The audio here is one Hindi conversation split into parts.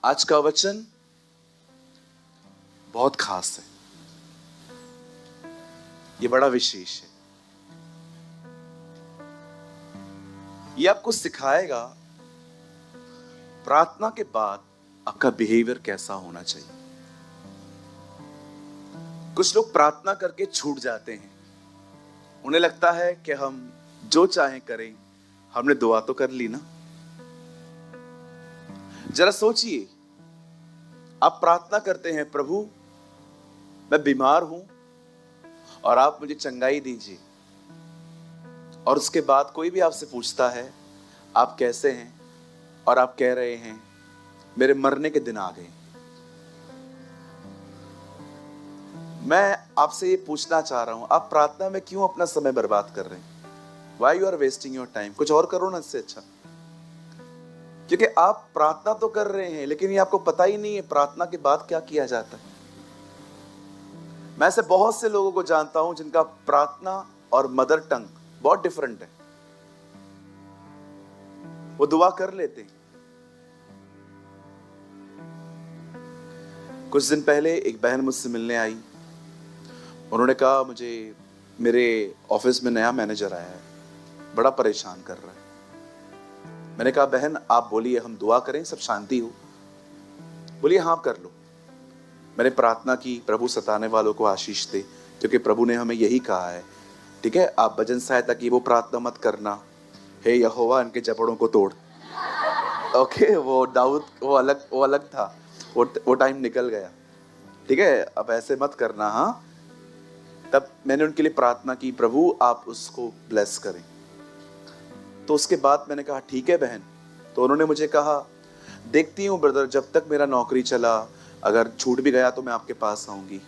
आज का वचन बहुत खास है, ये बड़ा विशेष है। ये आपको सिखाएगा प्रार्थना के बाद आपका बिहेवियर कैसा होना चाहिए। कुछ लोग प्रार्थना करके छूट जाते हैं, उन्हें लगता है कि हम जो चाहें करें, हमने दुआ तो कर ली ना। जरा सोचिए, आप प्रार्थना करते हैं, प्रभु मैं बीमार हूं और आप मुझे चंगाई दीजिए, और उसके बाद कोई भी आपसे पूछता है आप कैसे हैं, और आप कह रहे हैं मेरे मरने के दिन आ गए। मैं आपसे ये पूछना चाह रहा हूं, आप प्रार्थना में क्यों अपना समय बर्बाद कर रहे हैं? Why you are wasting your time? कुछ और करो ना इससे अच्छा। क्योंकि आप प्रार्थना तो कर रहे हैं, लेकिन ये आपको पता ही नहीं है प्रार्थना के बाद क्या किया जाता है। मैं ऐसे बहुत से लोगों को जानता हूं जिनका प्रार्थना और मदर टंग बहुत डिफरेंट है। वो दुआ कर लेते हैं। कुछ दिन पहले एक बहन मुझसे मिलने आई। उन्होंने कहा मुझे मेरे ऑफिस में नया मैनेजर आया है, बड़ा परेशान कर रहा है। मैंने कहा बहन आप बोलिए, हम दुआ करें, सब शांति हो। बोलिए हाँ कर लो। मैंने प्रार्थना की, प्रभु सताने वालों को आशीष दे, क्योंकि प्रभु ने हमें यही कहा है। ठीक है, आप भजन सहायता की वो प्रार्थना मत करना, हे यहोवा इनके जबड़ों को तोड़। ओके, वो दाऊद वो अलग था, वो टाइम निकल गया। ठीक है, अब ऐसे मत करना। हाँ, तब मैंने उनके लिए प्रार्थना की, प्रभु आप उसको ब्लेस करें। तो उसके बाद मैंने कहा ठीक है बहन। तो उन्होंने मुझे कहा देखती हूँ ब्रदर, जब तक मेरा नौकरी चला, अगर छूट भी गया तो मैं आपके पास आऊंगी।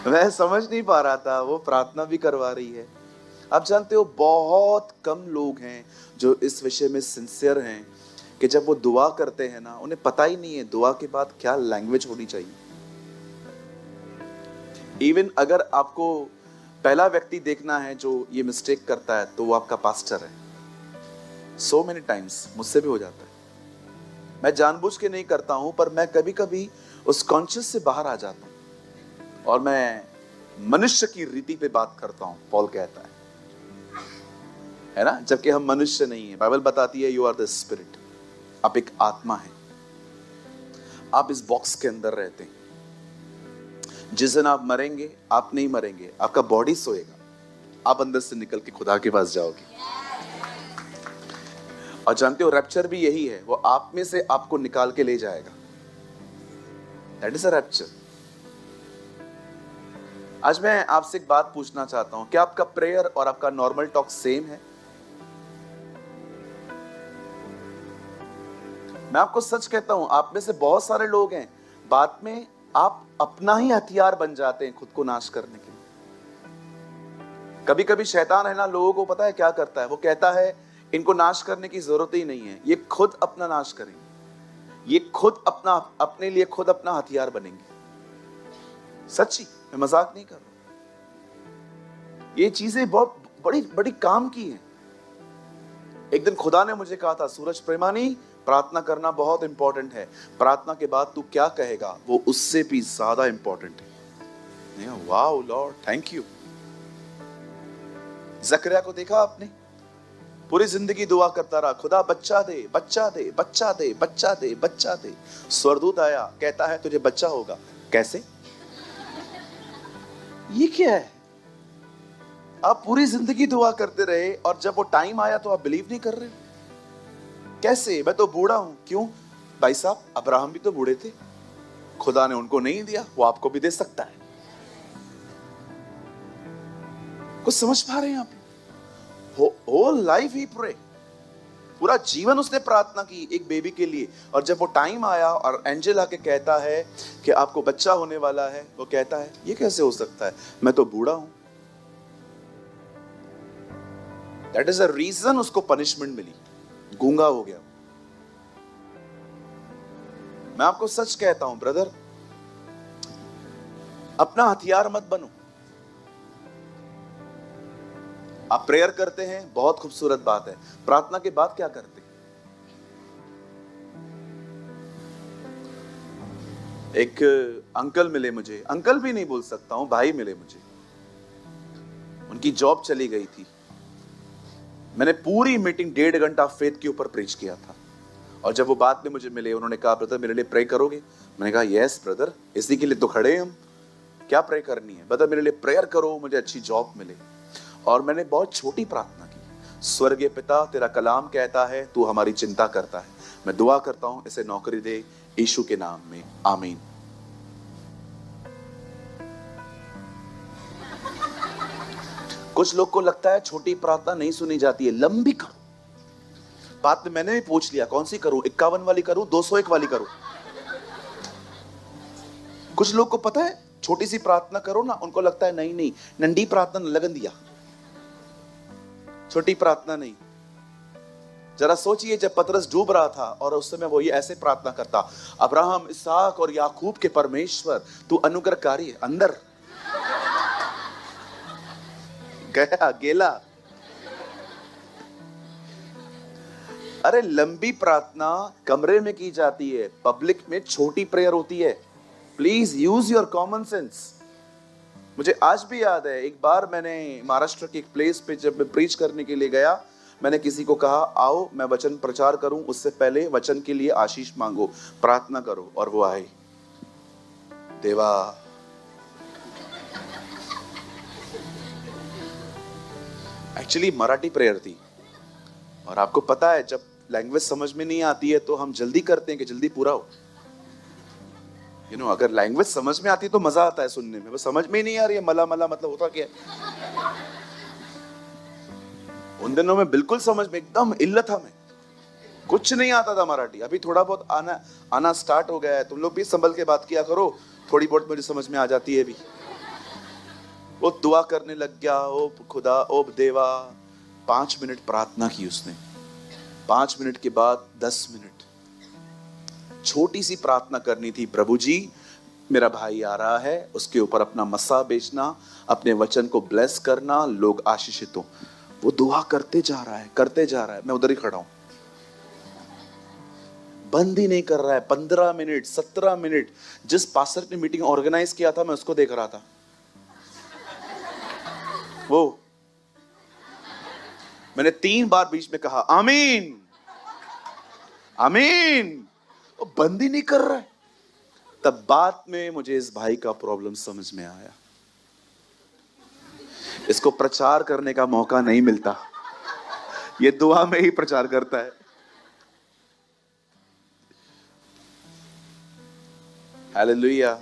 मैं समझ नहीं पा रहा था, वो प्रार्थना भी करवा रही है। आप जानते हो बहुत कम लोग हैं जो इस विषय में सिंसियर हैं कि जब वो दुआ करते हैं ना, उन्हें पता ही नहीं है दुआ के बाद क्या लैंग्वेज होनी चाहिए। इवन अगर आपको पहला व्यक्ति देखना है जो ये मिस्टेक करता है, तो वो आपका पास्टर है। सो मेनी टाइम्स मुझसे भी हो जाता है। मैं जानबूझ के नहीं करता हूं, पर मैं कभी कभी उस कॉन्शियस से बाहर आ जाता हूं और मैं मनुष्य की रीति पे बात करता हूं। पॉल कहता है ना, जबकि हम मनुष्य नहीं है। बाइबल बताती है यू आर द स्पिरिट, आप एक आत्मा है। आप इस बॉक्स के अंदर रहते हैं। जिस दिन आप मरेंगे, आप नहीं मरेंगे, आपका बॉडी सोएगा, आप अंदर से निकल के खुदा के पास जाओगे। और जानते हो रैप्चर भी यही है, वो आप में से आपको निकाल के ले जाएगा। That is a rapture. आज मैं आपसे एक बात पूछना चाहता हूं, क्या आपका प्रेयर और आपका नॉर्मल टॉक सेम है? मैं आपको सच कहता हूं, आप में से बहुत सारे लोग हैं, बाद में आप अपना ही हथियार बन जाते हैं खुद को नाश करने के लिए। कभी कभी शैतान है ना, लोगों को पता है क्या करता है, वो कहता है इनको नाश करने की जरूरत ही नहीं है, ये खुद अपना नाश करेंगे, ये खुद अपने लिए खुद अपना हथियार बनेंगे। सच्ची, मैं मजाक नहीं कर रहा। ये चीजें बहुत बड़ी बड़ी काम की हैं। एक दिन खुदा ने मुझे कहा था, सूरज प्रेमानी प्रार्थना करना बहुत इंपॉर्टेंट है, प्रार्थना के बाद तू क्या कहेगा वो उससे भी ज्यादा इंपॉर्टेंट है। Wow Lord, thank you. जकरिया को देखा आपने, पूरी जिंदगी दुआ करता रहा, खुदा बच्चा दे बच्चा दे बच्चा दे बच्चा दे बच्चा दे। स्वर्गदूत आया, कहता है तुझे बच्चा होगा। कैसे? ये क्या है? आप पूरी जिंदगी दुआ करते रहे और जब वो टाइम आया तो आप बिलीव नहीं कर रहे। कैसे? मैं तो बूढ़ा हूं। क्यों भाई साहब, अब्राहम भी तो बूढ़े थे, खुदा ने उनको नहीं दिया, वो आपको भी दे सकता है। कुछ समझ पा रहे हैं आप? होल लाइफ ही प्रे, पूरा जीवन उसने प्रार्थना की एक बेबी के लिए, और जब वो टाइम आया और एंजल आके कहता है कि आपको बच्चा होने वाला है, वो कहता है ये कैसे हो सकता है, मैं तो बूढ़ा हूं। दैट इज अ रीजन उसको पनिशमेंट मिली, गूंगा हो गया। मैं आपको सच कहता हूं ब्रदर, अपना हथियार मत बनो। आप प्रेयर करते हैं, बहुत खूबसूरत बात है, प्रार्थना के बाद क्या करते हैं? एक अंकल मिले मुझे, अंकल भी नहीं बोल सकता हूं, भाई मिले मुझे। उनकी जॉब चली गई थी। मैंने पूरी मीटिंग 1.5 घंटा फेथ के ऊपर प्रीच किया था। और जब वो बाद में मुझे मिले, उन्होंने कहा ब्रदर मेरे लिए प्रे करोगे? मैंने कहा यस ब्रदर, इसी के लिए तो खड़े हैं हम, क्या प्रे करनी है? ब्रदर मेरे लिए प्रेयर करो, मुझे अच्छी जॉब मिले। और मैंने बहुत छोटी प्रार्थना की, स्वर्गीय पिता तेरा कलाम कहता है तू हमारी चिंता करता है, मैं दुआ करता हूं इसे नौकरी दे यीशु के नाम में, आमीन। कुछ लोग को लगता है छोटी प्रार्थना नहीं सुनी जाती है, लंबी करो। बात में मैंने भी पूछ लिया कौन सी करूं, 51 वाली करूं, 201 वाली करूं? कुछ लोग को पता है छोटी सी प्रार्थना करो ना, उनको लगता है नहीं नहीं नंदी प्रार्थना लगन दिया, छोटी प्रार्थना नहीं। जरा सोचिए जब पतरस डूब रहा था और उस समय वो ये ऐसे प्रार्थना करता, अब्राहम इसहाक और याकूब के परमेश्वर तू अनुग्रहकारी है, अंदर गया गेला। अरे लंबी प्रार्थना कमरे में की जाती है, पब्लिक में छोटी प्रेयर होती है। Please use your common sense. मुझे आज भी याद है, एक बार मैंने महाराष्ट्र के एक प्लेस पे जब मैं प्रीच करने के लिए गया, मैंने किसी को कहा आओ मैं वचन प्रचार करूं, उससे पहले वचन के लिए आशीष मांगो, प्रार्थना करो। और वो आए, देवा एक्चुअली मराठी प्रेयर थी। और आपको पता है जब लैंग्वेज समझ में नहीं आती है तो हम जल्दी करते हैं कि जल्दी पूरा हो। अगर लैंग्वेज समझ में आती है तो मजा आता है सुनने में, वो समझ में ही नहीं आ रही है मला मला मतलब होता क्या है। उन दिनों में बिल्कुल समझ में एकदम इल्लत था, मैं कुछ नहीं आता था मराठी। अभी थोड़ा बहुत आना स्टार्ट हो गया है। तुम लोग भी संभल के बात किया करो, थोड़ी बहुत मुझे समझ में आ जाती है भी। वो दुआ करने लग गया, ओ खुदा ओ देवा। 5 मिनट प्रार्थना की उसने, 5 मिनट के बाद 10 मिनट छोटी सी प्रार्थना करनी थी। प्रभु जी मेरा भाई आ रहा है, उसके ऊपर अपना मसा बेचना, अपने वचन को ब्लेस करना, लोग आशीषित हो। वो दुआ करते जा रहा है, करते जा रहा है, मैं उधर ही खड़ा हूं, बंद ही नहीं कर रहा है। 15 मिनट 17 मिनट। जिस पास्टर ने मीटिंग ऑर्गेनाइज किया था मैं उसको देख रहा था। वो मैंने 3 बार बीच में कहा आमीन आमीन, वो बंद ही नहीं कर रहा है। तब बाद में मुझे इस भाई का प्रॉब्लम समझ में आया। इसको प्रचार करने का मौका नहीं मिलता, ये दुआ में ही प्रचार करता है। हालेलुया।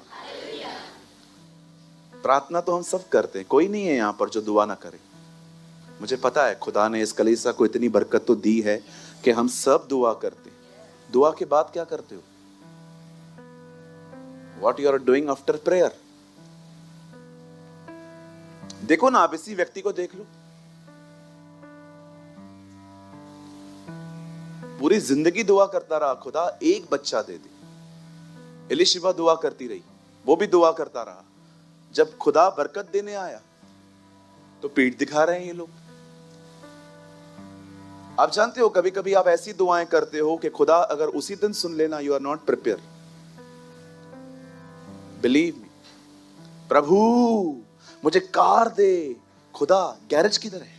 प्रार्थना तो हम सब करते हैं, कोई नहीं है यहां पर जो दुआ ना करे। मुझे पता है खुदा ने इस कलीसिया को इतनी बरकत तो दी है कि हम सब दुआ करते हैं। दुआ के बाद क्या करते हो? What you are doing after prayer? देखो ना, आप इसी व्यक्ति को देख लो, पूरी जिंदगी दुआ करता रहा, खुदा एक बच्चा दे दे। एलिशिबा दुआ करती रही, वो भी दुआ करता रहा। जब खुदा बरकत देने आया तो पीठ दिखा रहे हैं ये लोग। आप जानते हो कभी कभी आप ऐसी दुआएं करते हो कि खुदा अगर उसी दिन सुन लेना, you are not prepare. Believe me. प्रभु मुझे कार दे, खुदा गैरेज किधर है?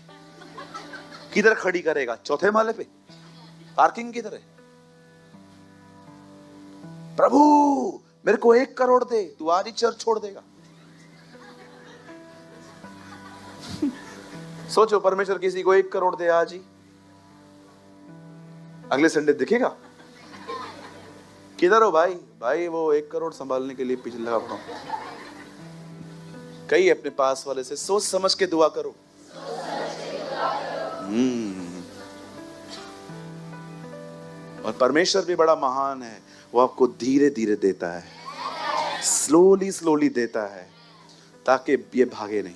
किधर खड़ी करेगा? चौथे माले पे? पार्किंग किधर है? प्रभु मेरे को 1 करोड़ दे, तू आज ही चर्च छोड़ देगा। सोचो परमेश्वर किसी को 1 करोड़ दे आज ही, अगले संडे दिखेगा? किधर हो भाई? भाई वो 1 करोड़ संभालने के लिए पीछे लगा पड़ा। कई अपने पास वाले से सोच समझ के दुआ करो। और परमेश्वर भी बड़ा महान है, वो आपको धीरे धीरे देता है, स्लोली स्लोली देता है, ताकि ये भागे नहीं।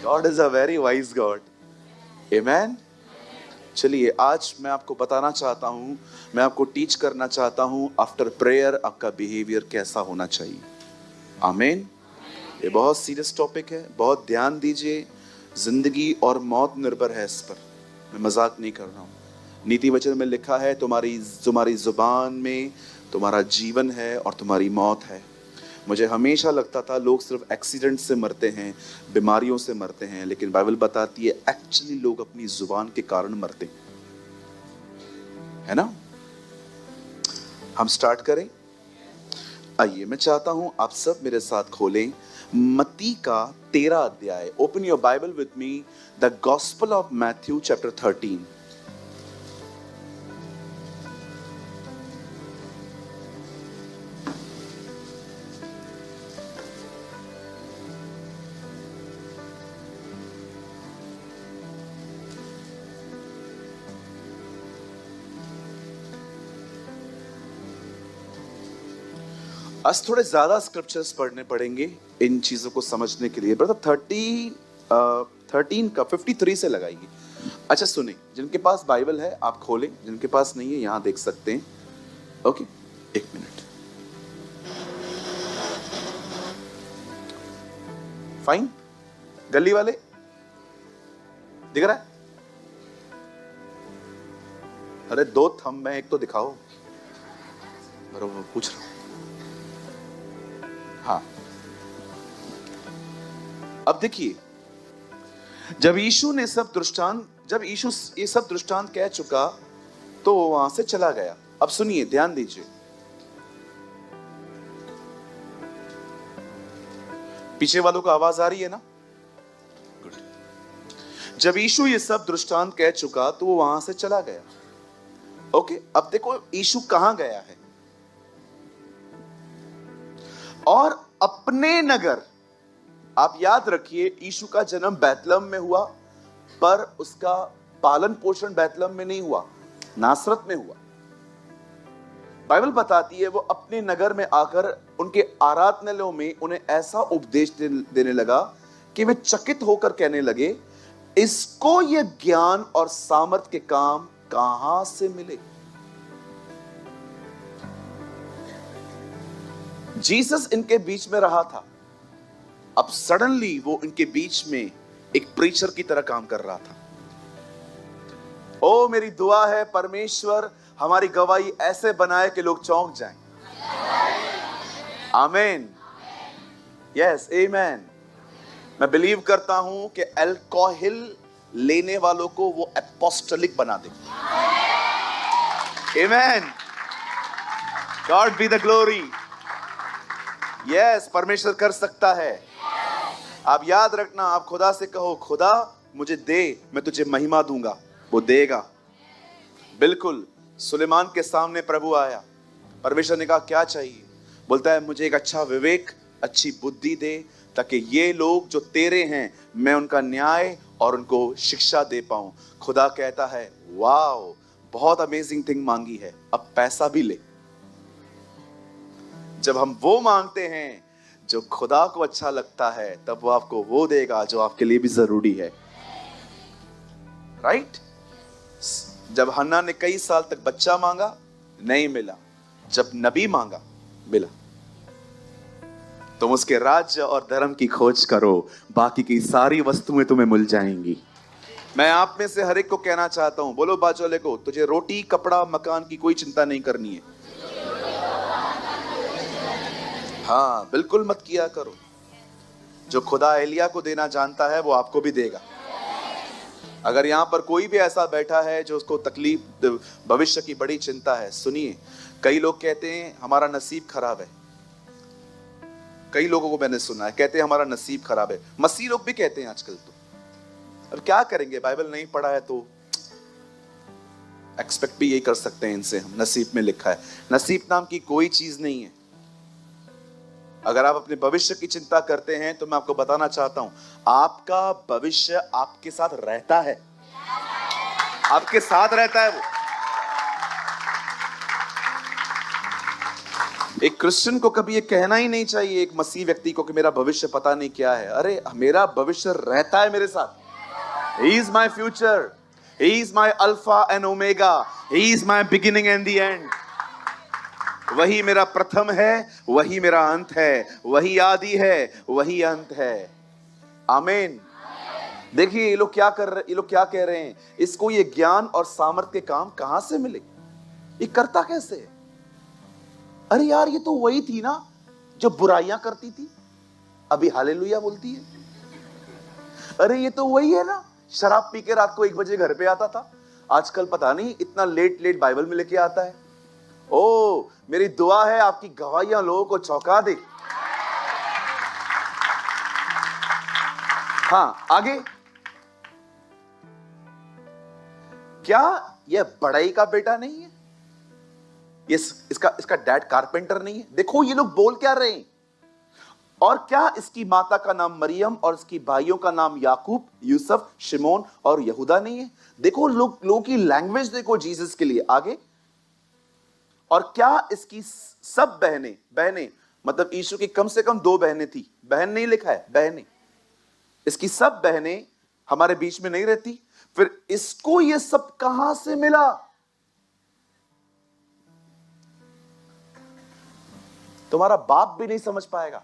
God is a very wise God. Amen. चलिए आज मैं आपको बताना चाहता हूं, मैं आपको टीच करना चाहता हूं आफ्टर प्रेयर आपका बिहेवियर कैसा होना चाहिए। आमीन। ये बहुत सीरियस टॉपिक है, बहुत ध्यान दीजिए। जिंदगी और मौत निर्भर है इस पर, मैं मजाक नहीं कर रहा हूं। नीति वचन में लिखा है, तुम्हारी जुबान में तुम्हारा जीवन है और तुम्हारी मौत है। मुझे हमेशा लगता था लोग सिर्फ एक्सीडेंट से मरते हैं, बीमारियों से मरते हैं, लेकिन बाइबल बताती है एक्चुअली लोग अपनी जुबान के कारण मरते है ना। हम स्टार्ट करें। आइए, मैं चाहता हूं आप सब मेरे साथ खोलें मत्ती का 13 अध्याय। Open your Bible with me, the gospel of Matthew chapter 13। आज थोड़े ज्यादा स्क्रिप्चर्स पढ़ने पड़ेंगे इन चीजों को समझने के लिए। ब्रदर 13 का 53 से लगाइए। अच्छा सुने, जिनके पास बाइबल है आप खोलें, जिनके पास नहीं है यहां देख सकते हैं। ओके, एक मिनट। फाइन, गली वाले दिख रहा है? अरे 2 थंब में एक तो दिखाओ। बरोबर पूछ रहा हूं। हाँ, अब देखिए, जब यीशु ये सब दृष्टांत कह चुका तो वो वहां से चला गया। अब सुनिए, ध्यान दीजिए। पीछे वालों को आवाज आ रही है ना? गुड। जब यीशु ये सब दृष्टांत कह चुका तो वो वहां से चला गया। ओके, अब देखो यीशु कहां गया है। और अपने नगर, आप याद रखिए, यीशु का जन्म बैतलहम में हुआ, पर उसका पालन पोषण बैतलहम में नहीं हुआ, नासरत में हुआ। बाइबल बताती है वो अपने नगर में आकर उनके आराधनालयों में उन्हें ऐसा उपदेश देने लगा कि वे चकित होकर कहने लगे, इसको ये ज्ञान और सामर्थ के काम कहां से मिले। जीसस इनके बीच में रहा था, अब सडनली वो इनके बीच में एक प्रीचर की तरह काम कर रहा था। ओ मेरी दुआ है परमेश्वर हमारी गवाही ऐसे बनाए कि लोग चौंक जाएं। आमीन, यस आमीन। मैं बिलीव करता हूं कि अल्कोहल लेने वालों को वो अपोस्टलिक बना दे। आमीन, God be the glory. Yes, परमेश्वर कर सकता है। आप याद रखना, आप खुदा से कहो, खुदा मुझे दे, मैं तुझे महिमा दूंगा, वो देगा। बिल्कुल, सुलेमान के सामने प्रभु आया, परमेश्वर ने कहा क्या चाहिए? बोलता है मुझे एक अच्छा विवेक, अच्छी बुद्धि दे, ताकि ये लोग जो तेरे हैं मैं उनका न्याय और उनको शिक्षा दे पाऊं। खुदा कहता है वाओ, बहुत अमेजिंग थिंग मांगी है, अब पैसा भी ले। जब हम वो मांगते हैं जो खुदा को अच्छा लगता है, तब वो आपको वो देगा जो आपके लिए भी जरूरी है। राइट? जब हन्ना ने कई साल तक बच्चा मांगा, नहीं मिला, जब नबी मांगा मिला। तुम उसके राज्य और धर्म की खोज करो, बाकी की सारी वस्तुएं तुम्हें मिल जाएंगी। मैं आप में से हर एक को कहना चाहता हूं, बोलो बाजू वाले को, तुझे रोटी, कपड़ा, मकान की कोई चिंता नहीं करनी है। हाँ, बिल्कुल मत किया करो। जो खुदा एलिया को देना जानता है वो आपको भी देगा। अगर यहां पर कोई भी ऐसा बैठा है जो उसको तकलीफ, भविष्य की बड़ी चिंता है, सुनिए, कई लोग कहते हैं हमारा नसीब खराब है। कई लोगों को मैंने सुना है कहते हैं हमारा नसीब खराब है। मसीह लोग भी कहते हैं आजकल। तो अब क्या करेंगे, बाइबल नहीं पढ़ा है तो एक्सपेक्ट भी यही कर सकते हैं इनसे हम। नसीब में लिखा है, नसीब नाम की कोई चीज नहीं है। अगर आप अपने भविष्य की चिंता करते हैं तो मैं आपको बताना चाहता हूं, आपका भविष्य आपके साथ रहता है, आपके साथ रहता है वो। एक क्रिश्चियन को कभी ये कहना ही नहीं चाहिए, एक मसीह व्यक्ति को, कि मेरा भविष्य पता नहीं क्या है। अरे मेरा भविष्य रहता है मेरे साथ। He is my future, He is my alpha and omega, He is my beginning and the end। वही मेरा प्रथम है, वही मेरा अंत है, वही आदि है, वही अंत है। आमीन। देखिए ये लोग क्या कर रहे, ये लोग क्या कह रहे हैं, इसको ये ज्ञान और सामर्थ्य के काम कहां से मिले, ये करता कैसे है? अरे यार ये तो वही थी ना जो बुराइयां करती थी, अभी हालेलुया बोलती है। अरे ये तो वही है ना, शराब पी के रात को 1 बजे घर पे आता था, आजकल पता नहीं इतना लेट लेट बाइबल में लेके आता है। ओ मेरी दुआ है आपकी गवाहियां लोगों को चौंका दे। हाँ आगे, क्या यह बड़ाई का बेटा नहीं है? ये इसका डैड कारपेंटर नहीं है? देखो ये लोग बोल क्या रहे हैं। और क्या इसकी माता का नाम मरियम और इसकी भाइयों का नाम याकूब, यूसुफ, शिमोन और यहूदा नहीं है? देखो लोगों की लैंग्वेज देखो जीसस के लिए। आगे, और क्या इसकी सब बहनें मतलब यीशु की कम से कम 2 बहनें थी, बहन नहीं लिखा है, बहनें, इसकी सब बहनें हमारे बीच में नहीं रहती, फिर इसको ये सब कहां से मिला? तुम्हारा बाप भी नहीं समझ पाएगा।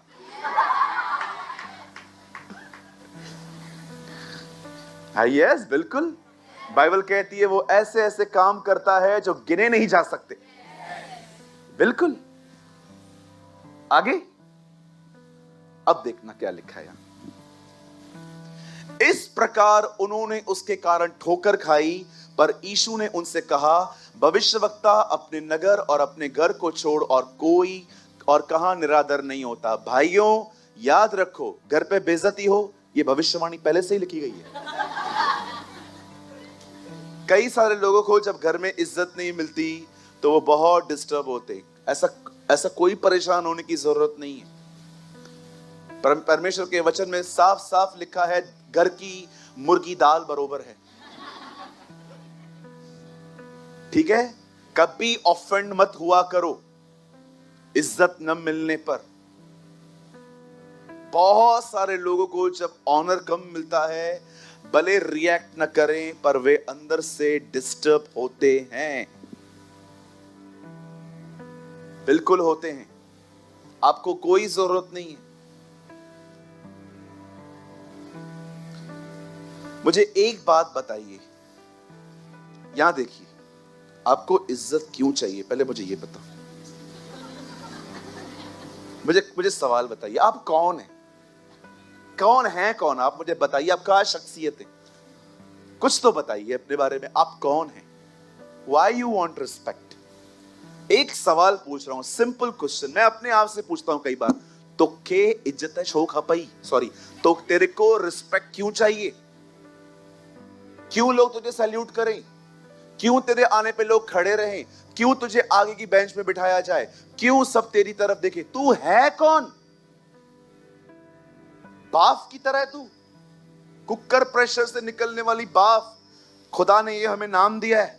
यस बिल्कुल, बाइबल कहती है वो ऐसे ऐसे काम करता है जो गिने नहीं जा सकते। बिल्कुल। आगे, अब देखना क्या लिखा है यहां। इस प्रकार उन्होंने उसके कारण ठोकर खाई, पर यीशु ने उनसे कहा, भविष्यवक्ता अपने नगर और अपने घर को छोड़ और कहां निरादर नहीं होता। भाइयों याद रखो, घर पे बेइज्जती हो, यह भविष्यवाणी पहले से ही लिखी गई है। कई सारे लोगों को जब घर में इज्जत नहीं मिलती तो वो बहुत डिस्टर्ब होते। ऐसा कोई परेशान होने की जरूरत नहीं है। परमेश्वर के वचन में साफ साफ लिखा है, घर की मुर्गी दाल बरोबर है। ठीक है, कभी ऑफेंड मत हुआ करो इज्जत न मिलने पर। बहुत सारे लोगों को जब ऑनर कम मिलता है, भले रिएक्ट न करें पर वे अंदर से डिस्टर्ब होते हैं। बिल्कुल होते हैं, आपको कोई जरूरत नहीं है। मुझे एक बात बताइए, यहां देखिए, आपको इज्जत क्यों चाहिए? पहले मुझे ये बताओ, मुझे सवाल बताइए, आप कौन हैं? कौन आप? मुझे बताइए, आप क्या शख्सियत है? कुछ तो बताइए अपने बारे में, आप कौन हैं? Why you want respect? एक सवाल पूछ रहा हूं, सिंपल क्वेश्चन, मैं अपने आप से पूछता हूं कई बार, तो के इज्जत है शो खपाई, सॉरी, तो तेरे को रिस्पेक्ट क्यों चाहिए? क्यों लोग तुझे सैल्यूट करें? क्यों तेरे आने पे लोग खड़े रहें? क्यों तुझे आगे की बेंच में बिठाया जाए? क्यों सब तेरी तरफ देखे? तू है कौन? बाफ की तरह तू, कुकर प्रेशर से निकलने वाली बाफ। खुदा ने ये हमें नाम दिया है,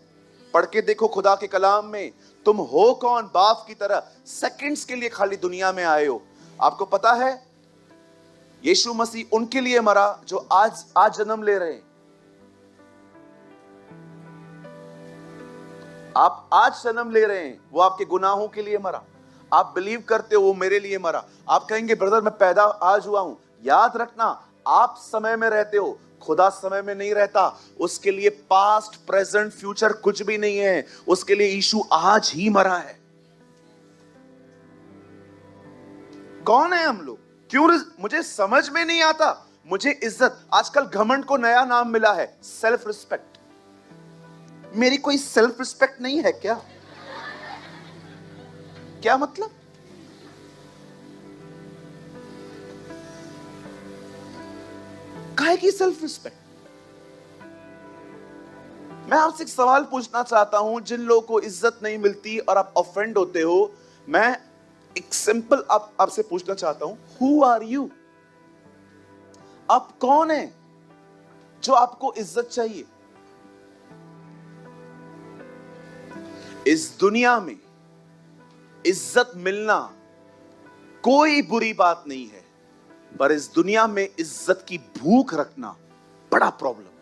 पढ़ के देखो खुदा के कलाम में, तुम हो कौन? बाफ की तरह। सेकंड्स के लिए खाली दुनिया में आए हो। आपको पता है यीशु मसीह उनके लिए मरा जो आज जन्म ले रहे हैं। आप आज जन्म ले रहे हैं, वो आपके गुनाहों के लिए मरा। आप बिलीव करते हो वो मेरे लिए मरा। आप कहेंगे ब्रदर मैं पैदा आज हुआ हूं। याद रखना, आप समय में रहते हो, खुदा समय में नहीं रहता। उसके लिए पास्ट प्रेजेंट फ्यूचर कुछ भी नहीं है। उसके लिए यीशु आज ही मरा है। कौन है हम लोग? क्यों मुझे समझ में नहीं आता। मुझे इज्जत, आजकल घमंड को नया नाम मिला है, सेल्फ रिस्पेक्ट। मेरी कोई सेल्फ रिस्पेक्ट नहीं है क्या? क्या मतलब? काहे की सेल्फ रिस्पेक्ट? मैं आपसे एक सवाल पूछना चाहता हूं, जिन लोगों को इज्जत नहीं मिलती और आप ऑफेंड होते हो, मैं एक सिंपल आपसे पूछना चाहता हूं, हु आर यू? आप कौन हैं जो आपको इज्जत चाहिए? इस दुनिया में इज्जत मिलना कोई बुरी बात नहीं है, पर इस दुनिया में इज्जत की भूख रखना बड़ा प्रॉब्लम है।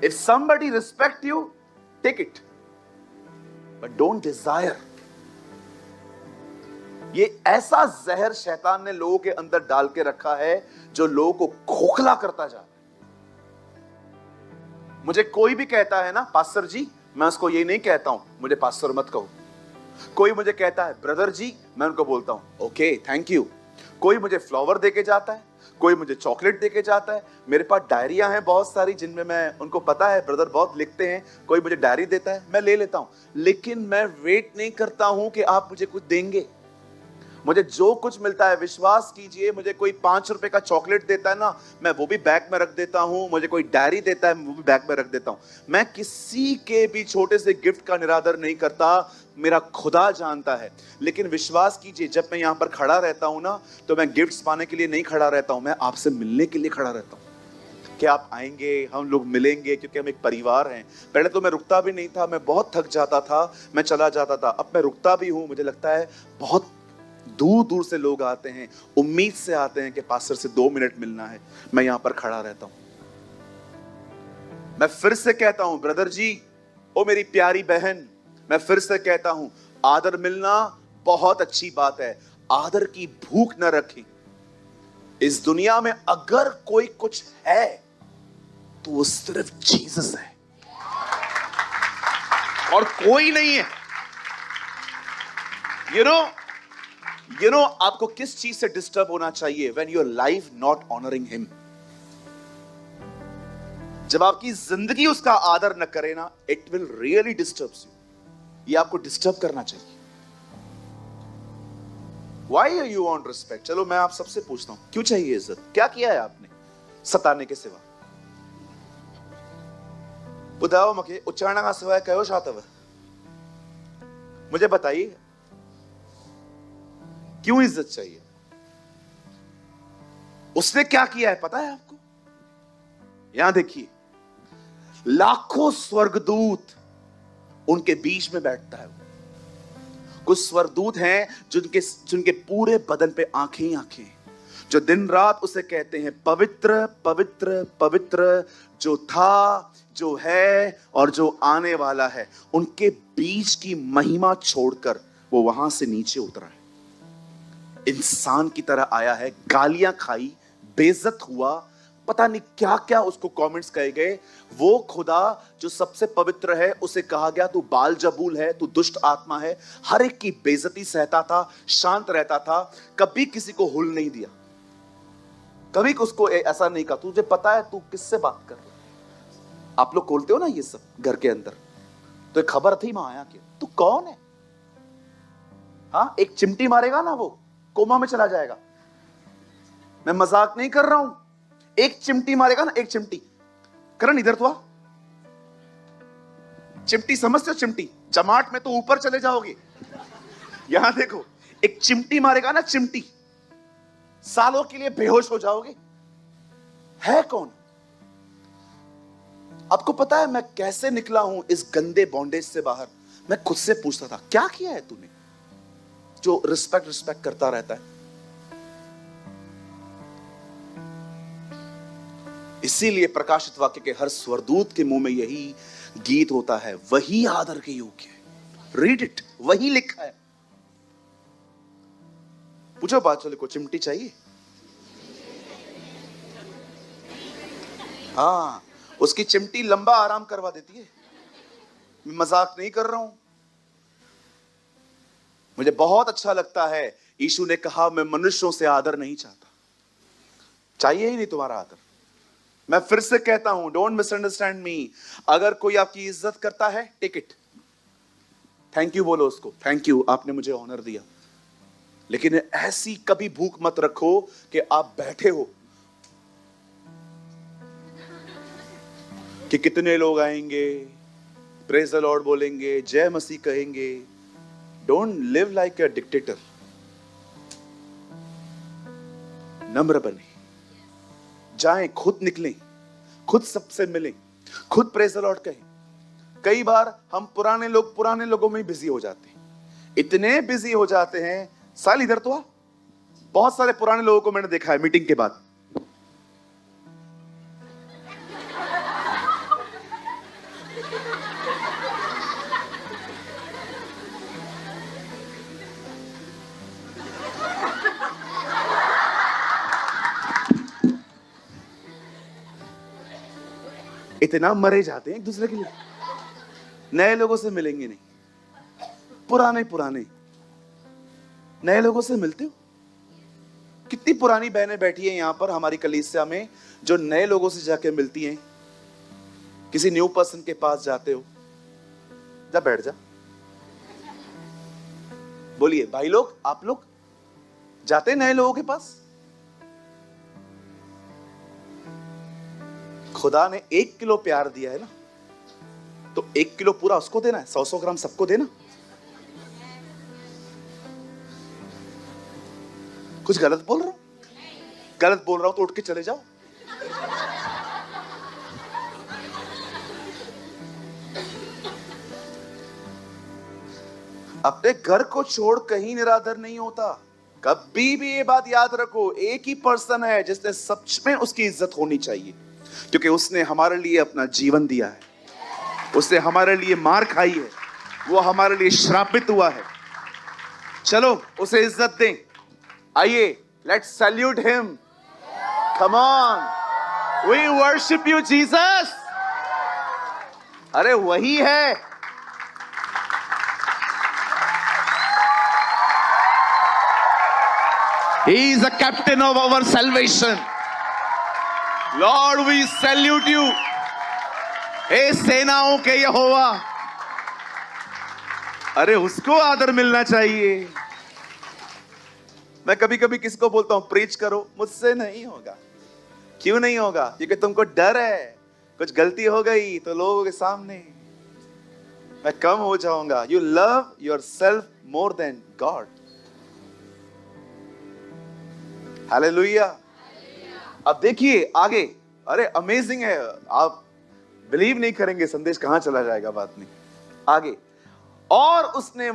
If somebody respect you, take it, but don't desire. ये ऐसा जहर शैतान ने लोगों के अंदर डाल के रखा है जो लोगों को खोखला करता जा रहा है। मुझे कोई भी कहता है ना पास्टर जी, मैं उसको ये नहीं कहता हूं मुझे पास्टर मत कहो। कोई मुझे कहता है ब्रदर जी, मैं उनको बोलता हूं ओके थैंक यू। कोई मुझे फ्लावर देके जाता है, कोई मुझे चॉकलेट देके जाता है। मेरे पास डायरियां हैं बहुत सारी जिनमें मैं, उनको पता है ब्रदर बहुत लिखते हैं, कोई मुझे डायरी देता है, मैं ले लेता हूं। लेकिन मैं वेट नहीं करता हूं कि आप मुझे कुछ देंगे। मुझे जो कुछ मिलता है, विश्वास कीजिए, मुझे कोई 5 रुपए का चॉकलेट देता है ना, मैं वो भी बैग में रख देता हूं। मुझे कोई डायरी देता है, वो भी बैग में रख देता हूं। मैं किसी के भी छोटे से गिफ्ट का निरादर नहीं करता, मेरा खुदा जानता है। लेकिन विश्वास कीजिए, जब मैं यहां पर खड़ा रहता हूं ना, तो मैं गिफ्ट्स पाने के लिए नहीं खड़ा रहता हूं, मैं आपसे मिलने के लिए खड़ा रहता हूं कि आप आएंगे, हम लोग मिलेंगे, क्योंकि हम एक परिवार हैं। पहले तो मैं रुकता भी नहीं था, मैं बहुत थक जाता था, मैं चला जाता था। अब मैं रुकता भी हूं। मुझे लगता है बहुत दूर दूर से लोग आते हैं, उम्मीद से आते हैं कि पास्टर से 2 मिनट मिलना है। मैं यहां पर खड़ा रहता हूं। मैं फिर से कहता हूं ब्रदर जी, ओ मेरी प्यारी बहन, मैं फिर से कहता हूं, आदर मिलना बहुत अच्छी बात है, आदर की भूख न रखें। इस दुनिया में अगर कोई कुछ है तो वो सिर्फ जीसस है और कोई नहीं है। यू नो आपको किस चीज से डिस्टर्ब होना चाहिए? When your life not honouring him. जब आपकी जिंदगी उसका आदर न करे ना, it will really disturb you. ये आपको डिस्टर्ब करना चाहिए। Why are you want respect? चलो मैं आप सबसे पूछता हूं, क्यों चाहिए इज्जत? क्या किया है आपने सताने के सिवा? बुधाओ मके उच्चारण का सिवाय कहो शातव, मुझे बताइए क्यों इज्जत चाहिए? उसने क्या किया है पता है आपको? यहां देखिए, लाखों स्वर्गदूत उनके बीच में बैठता है। कुछ स्वर्गदूत हैं जिनके पूरे बदन पे आंखें ही आंखें, जो दिन रात उसे कहते हैं पवित्र पवित्र पवित्र, जो था, जो है और जो आने वाला है। उनके बीच की महिमा छोड़कर वो वहां से नीचे उतरा है, इंसान की तरह आया है, गालियां खाई, बेइज्जत हुआ, पता नहीं क्या क्या उसको कमेंट्स कहे गए। वो खुदा जो सबसे पवित्र है, उसे कहा गया तू बाल जबूल है, तू दुष्ट आत्मा है। हर एक की बेइज्जती सहता था, शांत रहता था, कभी किसी को हुल नहीं दिया, कभी उसको ऐसा नहीं कहा तुझे पता है तू किससे बात कर रहा है। आप लोग खोलते हो ना ये सब घर के अंदर, तो एक खबर थी माया की, तू कौन है? हाँ, एक चिमटी मारेगा ना वो कोमा में चला जाएगा। मैं मजाक नहीं कर रहा हूं, एक चिमटी मारेगा ना, एक चिमटी। करण इधर तो आ, चिमटी समझते हो? चिमटी जमाट में तो ऊपर चले जाओगे। यहां देखो, एक चिमटी मारेगा ना, चिमटी, सालों के लिए बेहोश हो जाओगे। है कौन? आपको पता है मैं कैसे निकला हूं इस गंदे बॉन्डेज से बाहर? मैं खुद से पूछता था क्या किया है तूने जो रिस्पेक्ट करता रहता है? इसीलिए प्रकाशित वाक्य के हर स्वरदूत के मुंह में यही गीत होता है, वही आदर के योग्य है। रीड इट, वही लिखा है। पूछो बात चले को चिमटी चाहिए? हाँ, उसकी चिमटी लंबा आराम करवा देती है। मैं मजाक नहीं कर रहा हूं। मुझे बहुत अच्छा लगता है, यीशु ने कहा मैं मनुष्यों से आदर नहीं चाहता, चाहिए ही नहीं तुम्हारा आदर। मैं फिर से कहता हूं, डोंट मिसअंडरस्टैंड मी। अगर कोई आपकी इज्जत करता है, टेक इट, थैंक यू बोलो उसको, थैंक यू आपने मुझे ऑनर दिया। लेकिन ऐसी कभी भूख मत रखो कि आप बैठे हो कि कितने लोग आएंगे, प्रेज द लॉर्ड बोलेंगे, जय मसीह कहेंगे। Don't live like a dictator. नम्र बने, जाएं, खुद निकलें, खुद सबसे मिलें, खुद प्रेज द लॉर्ड कहें। कई बार हम पुराने लोगों में बिजी हो जाते हैं, इतने बिजी हो जाते हैं। साल इधर तो आ, बहुत सारे पुराने लोगों को मैंने देखा है मीटिंग के बाद, इतना मरे जाते हैं एक दूसरे के लिए, नए लोगों से मिलेंगे नहीं, पुराने पुराने नए लोगों से मिलते हो? कितनी पुरानी बहनें बैठी हैं यहां पर हमारी कलीसिया में जो नए लोगों से जाके मिलती हैं। किसी न्यू पर्सन के पास जाते हो, जा बैठ जा। बोलिए भाई लोग, आप लोग जाते हैं नए लोगों के पास? खुदा ने 1 किलो प्यार दिया है ना, तो 1 किलो पूरा उसको देना है, 100-100 ग्राम सबको देना। कुछ गलत बोल रहा हूं? गलत बोल रहा हूं तो उठ के चले जाओ। अपने घर को छोड़ कहीं निरादर नहीं होता। कभी भी ये बात याद रखो, एक ही पर्सन है जिसने सच में उसकी इज्जत होनी चाहिए, क्योंकि उसने हमारे लिए अपना जीवन दिया है, उसने हमारे लिए मार खाई है, वो हमारे लिए श्रापित हुआ है। चलो उसे इज्जत दें। आइए, let's salute him. Come on, we worship you Jesus. अरे वही है। He is the captain of our salvation. Lord, we salute you. हे सेनाओं के यहोवा। अरे उसको आदर मिलना चाहिए। मैं कभी कभी किसको बोलता हूं, प्रीच करो, मुझसे नहीं होगा। क्यों नहीं होगा? क्योंकि तुमको डर है कुछ गलती हो गई तो लोगों के सामने मैं कम हो जाऊंगा। You love your self more than God. Hallelujah. अब देखिए आगे, अरे अमेजिंग है, आप बिलीव नहीं करेंगे संदेश कहां चला जाएगा। बात नहीं, आगे। और उसने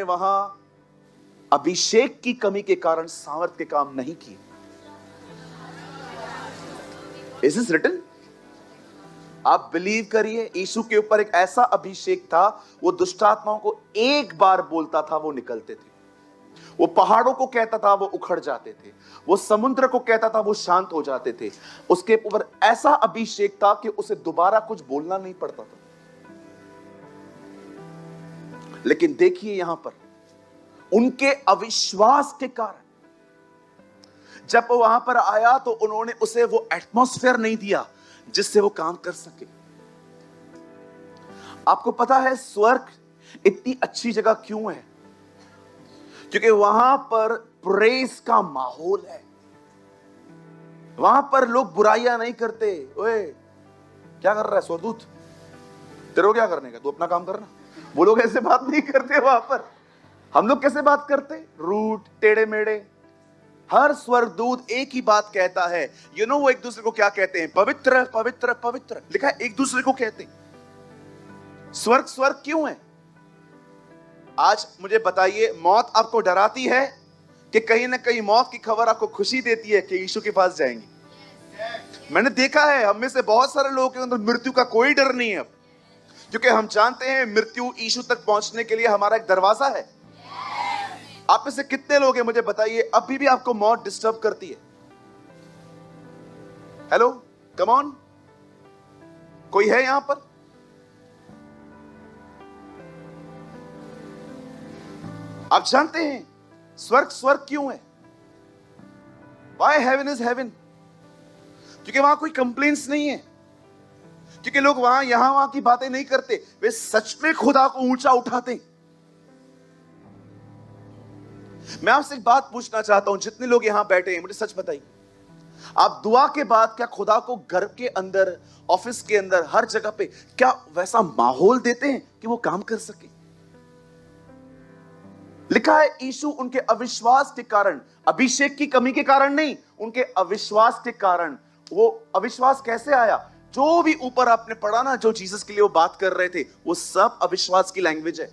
वहां अभिषेक की कमी के कारण सामर्थ के काम नहीं किए। Is this written? आप बिलीव करिए, यीशु के ऊपर एक ऐसा अभिषेक था, वो दुष्टात्माओं को एक बार बोलता था वो निकलते थे, वो पहाड़ों को कहता था वो उखड़ जाते थे, वो समुद्र को कहता था वो शांत हो जाते थे। उसके ऊपर ऐसा अभिषेक था कि उसे दोबारा कुछ बोलना नहीं पड़ता था। लेकिन देखिए यहां पर उनके अविश्वास के कारण जब वो वहां पर आया तो उन्होंने उसे वो एटमॉस्फेयर नहीं दिया जिससे वो काम कर सके। आपको पता है स्वर्ग इतनी अच्छी जगह क्यों है? क्योंकि वहां पर प्रेस का माहौल है। वहां पर लोग बुराइयां नहीं करते। ओए क्या कर रहा है स्वरदूत, तेरे को क्या करने का, तू अपना काम करना। वो लोग ऐसे बात नहीं करते वहां पर। हम लोग कैसे बात करते? रूट, टेढ़े मेढ़े। हर स्वर्गदूत एक ही बात कहता है। यू नो वो एक दूसरे को क्या कहते हैं? पवित्र पवित्र पवित्र लिखा है, एक दूसरे को कहते हैं। स्वर्ग स्वर्ग क्यों है? आज मुझे बताइए, मौत आपको डराती है कि कहीं ना कहीं मौत की खबर आपको खुशी देती है कि यीशु के पास जाएंगे? मैंने देखा है हम में से बहुत सारे लोगों के अंदर मृत्यु का कोई डर नहीं है अब, क्योंकि हम जानते हैं मृत्यु यीशु तक पहुंचने के लिए हमारा एक दरवाजा है। आप में से कितने लोग हैं मुझे बताइए अभी भी आपको मौत डिस्टर्ब करती है? हेलो, कम ऑन, कोई है यहां पर? आप जानते हैं स्वर्ग स्वर्ग क्यों है? Why heaven is heaven? क्योंकि वहां कोई कंप्लेंट्स नहीं है, क्योंकि लोग वहां वहां की बातें नहीं करते, वे सच में खुदा को ऊंचा उठाते। मैं आपसे एक बात पूछना चाहता हूं, जितने लोग यहां बैठे हैं मुझे सच बताइए, आप दुआ के बाद क्या खुदा को घर के अंदर, ऑफिस के अंदर, हर जगह पे क्या वैसा माहौल देते हैं कि वो काम कर सके? लिखा है यीशु उनके अविश्वास के कारण, अभिषेक की कमी के कारण नहीं, उनके अविश्वास के कारण। वो अविश्वास कैसे आया? जो भी ऊपर आपने पढ़ा ना, जो जीसस के लिए वो बात कर रहे थे, वो सब अविश्वास की लैंग्वेज है।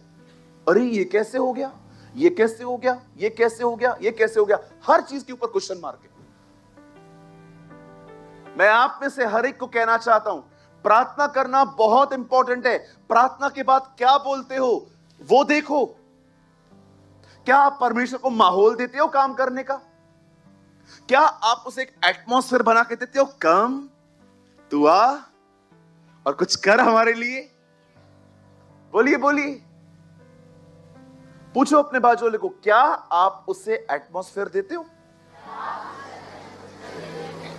अरे ये कैसे हो गया, ये कैसे हो गया, ये कैसे हो गया, ये कैसे हो गया, हर चीज के ऊपर क्वेश्चन मार्क है। मैं आप में से हर एक को कहना चाहता हूं, प्रार्थना करना बहुत इंपॉर्टेंट है। प्रार्थना के बाद क्या बोलते हो वो देखो। क्या आप परमेश्वर को माहौल देते हो काम करने का? क्या आप उसे एक एटमॉस्फेयर बना के देते हो? कम तू आ और कुछ कर हमारे लिए। बोलिए बोलिए, पूछो अपने बाजू वाले को, क्या आप उसे एटमॉस्फेयर देते हो?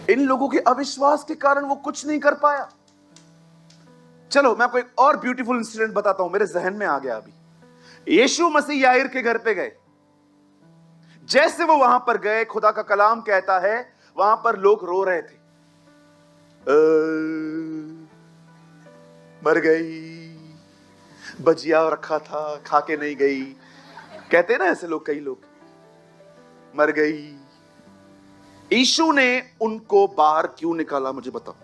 इन लोगों के अविश्वास के कारण वो कुछ नहीं कर पाया। चलो मैं आपको एक और ब्यूटीफुल इंसिडेंट बताता हूं, मेरे जहन में आ गया अभी। यीशु मसीह याईर के घर पे गए। जैसे वो वहां पर गए, खुदा का कलाम कहता है वहां पर लोग रो रहे थे। मर गई, भजिया रखा था खा के नहीं गई, कहते ना ऐसे लोग, कई लोग, मर गई। यीशु ने उनको बाहर क्यों निकाला? मुझे बताओ,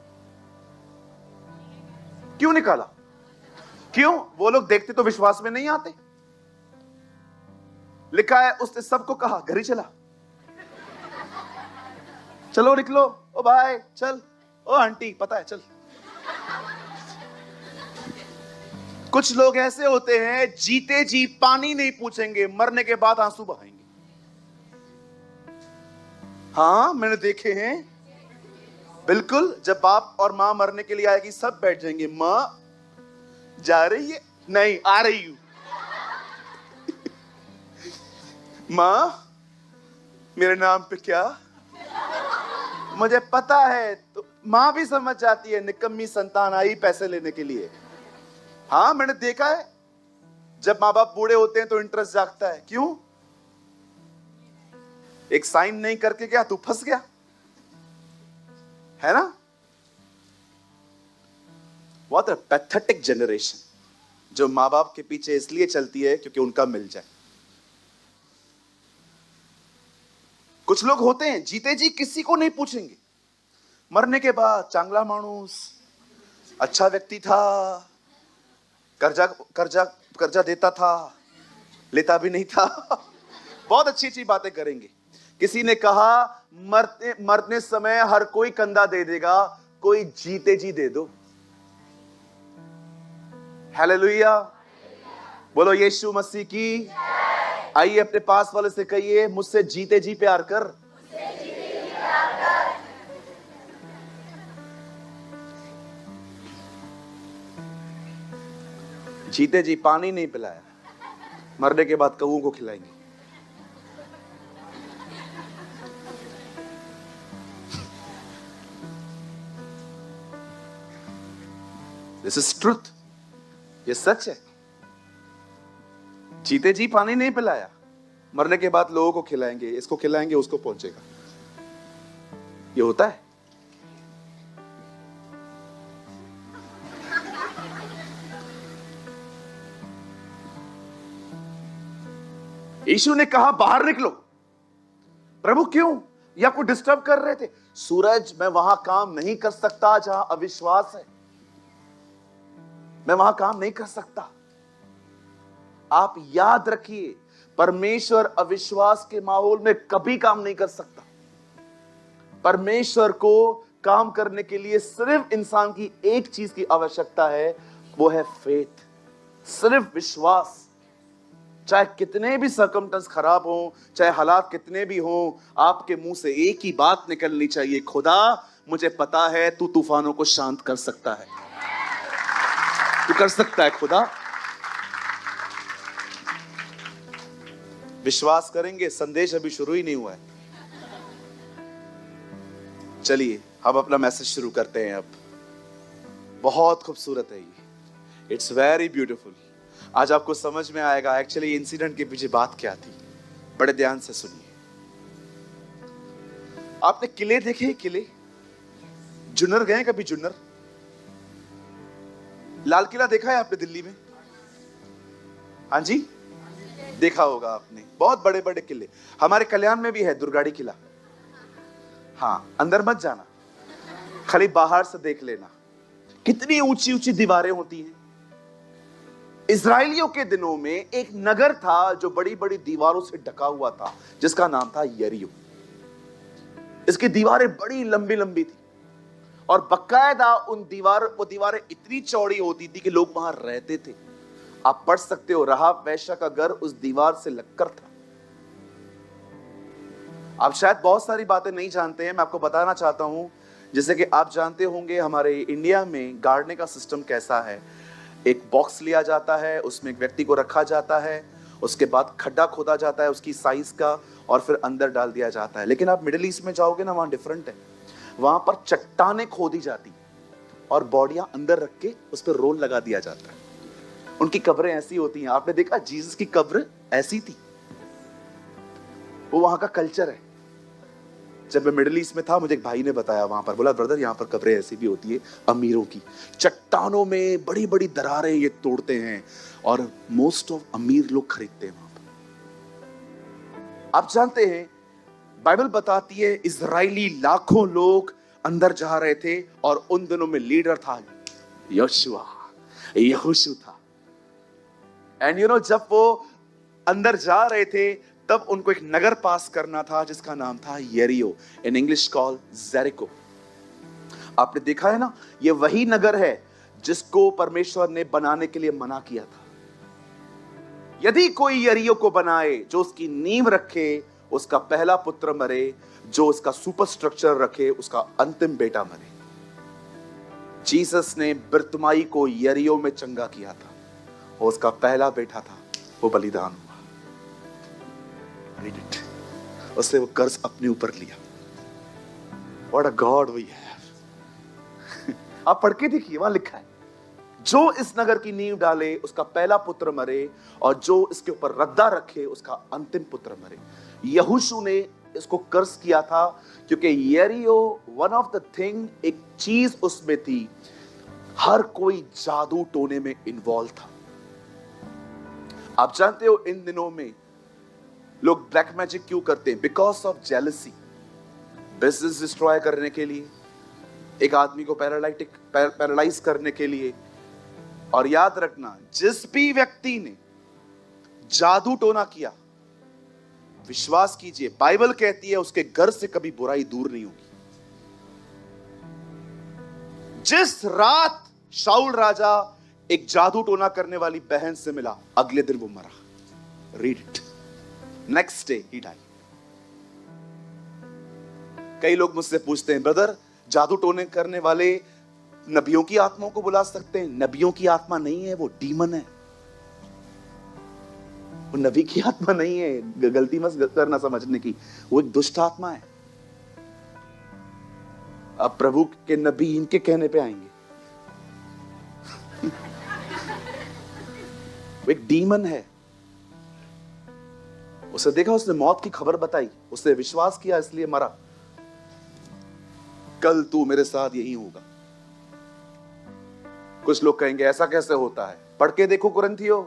क्यों निकाला? क्यों? वो लोग देखते तो विश्वास में नहीं आते। लिखा है उसने सबको कहा घर ही चला, चलो निकलो, ओ भाई चल, ओ आंटी पता है चल। कुछ लोग ऐसे होते हैं, जीते जी पानी नहीं पूछेंगे, मरने के बाद आंसू बहाएंगे। हाँ मैंने देखे हैं, बिल्कुल। जब बाप और मां मरने के लिए आएगी, सब बैठ जाएंगे। मां जा रही है? नहीं, आ रही हूं। मां मेरे नाम पे क्या? मुझे पता है। तो मां भी समझ जाती है, निकम्मी संतान आई पैसे लेने के लिए। हाँ मैंने देखा है, जब मां बाप बूढ़े होते हैं तो इंटरेस्ट जागता है। क्यों? एक साइन नहीं करके क्या तू फंस गया, है ना? व्हाट अ पैथेटिक जनरेशन जो मां बाप के पीछे इसलिए चलती है क्योंकि उनका मिल जाए। कुछ लोग होते हैं जीते जी किसी को नहीं पूछेंगे, मरने के बाद चांगला मानुस, अच्छा व्यक्ति था, कर्जा कर्जा कर्जा देता था, लेता भी नहीं था। बहुत अच्छी अच्छी बातें करेंगे। किसी ने कहा मरने समय हर कोई कंधा दे देगा, कोई जीते जी दे दो। हालेलुया, बोलो यीशु मसीह की। आइए अपने पास वाले से कहिए, मुझसे जीते जी प्यार कर। जीते जी पानी नहीं पिलाया, मरने के बाद कौओं को खिलाएंगे। दिस इज ट्रुथ, ये सच है। जीते जी पानी नहीं पिलाया, मरने के बाद लोगों को खिलाएंगे, इसको खिलाएंगे उसको पहुंचेगा। ये होता है। यीशु ने कहा बाहर निकलो। प्रभु क्यों? या कोई डिस्टर्ब कर रहे थे? सूरज मैं वहां काम नहीं कर सकता जहां अविश्वास है, मैं वहां काम नहीं कर सकता। आप याद रखिए, परमेश्वर अविश्वास के माहौल में कभी काम नहीं कर सकता। परमेश्वर को काम करने के लिए सिर्फ इंसान की एक चीज की आवश्यकता है, वो है फेथ, सिर्फ विश्वास। चाहे कितने भी सर्कमस्टेंस खराब हो, चाहे हालात कितने भी हो, आपके मुंह से एक ही बात निकलनी चाहिए, खुदा मुझे पता है तू तूफानों को शांत कर सकता है, तू कर सकता है खुदा। विश्वास करेंगे। संदेश अभी शुरू ही नहीं हुआ है। चलिए हम अपना मैसेज शुरू करते हैं। अब बहुत खूबसूरत है ये, इट्स वेरी ब्यूटीफुल। आज आपको समझ में आएगा एक्चुअली इंसिडेंट के पीछे बात क्या थी। बड़े ध्यान से सुनिए। आपने किले देखे? किले जुन्नर गए कभी? जुन्नर, लाल किला देखा है आपने दिल्ली में? हाँ जी, देखा होगा आपने। बहुत बड़े बड़े किले हमारे कल्याण में भी है, दुर्गाड़ी किला। हाँ, अंदर मत जाना, खाली बाहर से देख लेना। कितनी ऊंची ऊंची दीवारें होती हैं। इजराइलियों के दिनों में एक नगर था जो बड़ी बड़ी दीवारों से ढका हुआ था, जिसका नाम था यरीहो। इसकी दीवारें बड़ी लंबी लंबी थी और बकायदा वो दीवारें इतनी चौड़ी होती थी कि लोग वहां रहते थे। आप पढ़ सकते हो, राहाब वैश्या का घर उस दीवार से लगकर था। आप शायद बहुत सारी बातें नहीं जानते हैं, मैं आपको बताना चाहता हूं। जैसे कि आप जानते होंगे हमारे इंडिया में गाड़ने का सिस्टम कैसा है। एक बॉक्स लिया जाता है, उसमें एक व्यक्ति को रखा जाता है, उसके बाद खड्डा खोदा जाता है उसकी साइज का, और फिर अंदर डाल दिया जाता है। लेकिन आप मिडिल ईस्ट में जाओगे ना, वहां डिफरेंट है। वहां पर चट्टानें खोदी जाती और बॉडियां अंदर रख के उस पर रोल लगा दिया जाता है। उनकी कब्रें ऐसी होती हैं। आपने देखा जीसस की कब्र ऐसी थी, वो वहां का कल्चर है। जब मैं मिडिल ईस्ट में था, मुझे एक भाई ने बताया, वहां पर बोला ब्रदर यहाँ पर कब्रें ऐसी भी होती है अमीरों की, चट्टानों में बड़ी बड़ी दरारें ये तोड़ते हैं और मोस्ट ऑफ अमीर लोग खरीदते हैं वहां पर। आप जानते हैं बाइबल बताती है इजरायली लाखों लोग अंदर जा रहे थे और उन दिनों में लीडर था यहोशू था। एंड यू नो, जब वो अंदर जा रहे थे तब उनको एक नगर पास करना था जिसका नाम था यरीहो, इन इंग्लिश कॉल जेरिको। आपने देखा है ना, ये वही नगर है जिसको परमेश्वर ने बनाने के लिए मना किया था। यदि कोई यरीहो को बनाए, जो उसकी नींव रखे, उसका पहला पुत्र मरे, जो उसका सुपर स्ट्रक्चर रखे, उसका अंतिम बेटा मरे। जीसस ने बिरतुमाई को यरीहो में चंगा किया था और उसका पहला बेटा था, वो बलिदान हुआ। उसने वो कर्ज अपने ऊपर लिया। What a God we have। आप पढ़ के देखिए, वहां लिखा है जो इस नगर की नींव डाले उसका पहला पुत्र मरे, और जो इसके ऊपर रद्दा रखे उसका अंतिम पुत्र मरे। यहोशू ने इसको कर्ज किया था क्योंकि यरीहो वन ऑफ द थिंग, एक चीज उसमें थी, हर कोई जादू टोने में इन्वॉल्व था। आप जानते हो इन दिनों में लोग ब्लैक मैजिक क्यों करते हैं? Because of jealousy, business destroy करने के लिए, एक आदमी को पैरालाइज करने के लिए। और याद रखना, जिस भी व्यक्ति ने जादू टोना किया, विश्वास कीजिए बाइबल कहती है उसके घर से कभी बुराई दूर नहीं होगी। जिस रात शाऊल राजा एक जादू टोना करने वाली बहन से मिला, अगले दिन वो मरा। Read it, next day he die. कई लोग मुझसे पूछते हैं, ब्रदर जादू टोने करने वाले नबियों की आत्माओं को बुला सकते हैं? नबियों की आत्मा नहीं है, वो डीमन है। वो नबी की आत्मा नहीं है, गलती मत करना समझने की, वो एक दुष्ट आत्मा है। अब प्रभु के नबी इनके कहने पे आएंगे। वो एक डीमन है। उसे देखा, उसने मौत की खबर बताई, उसने विश्वास किया इसलिए मरा। कल तू मेरे साथ यही होगा। कुछ लोग कहेंगे ऐसा कैसे होता है? पढ़ के देखो कुरिन्थियों,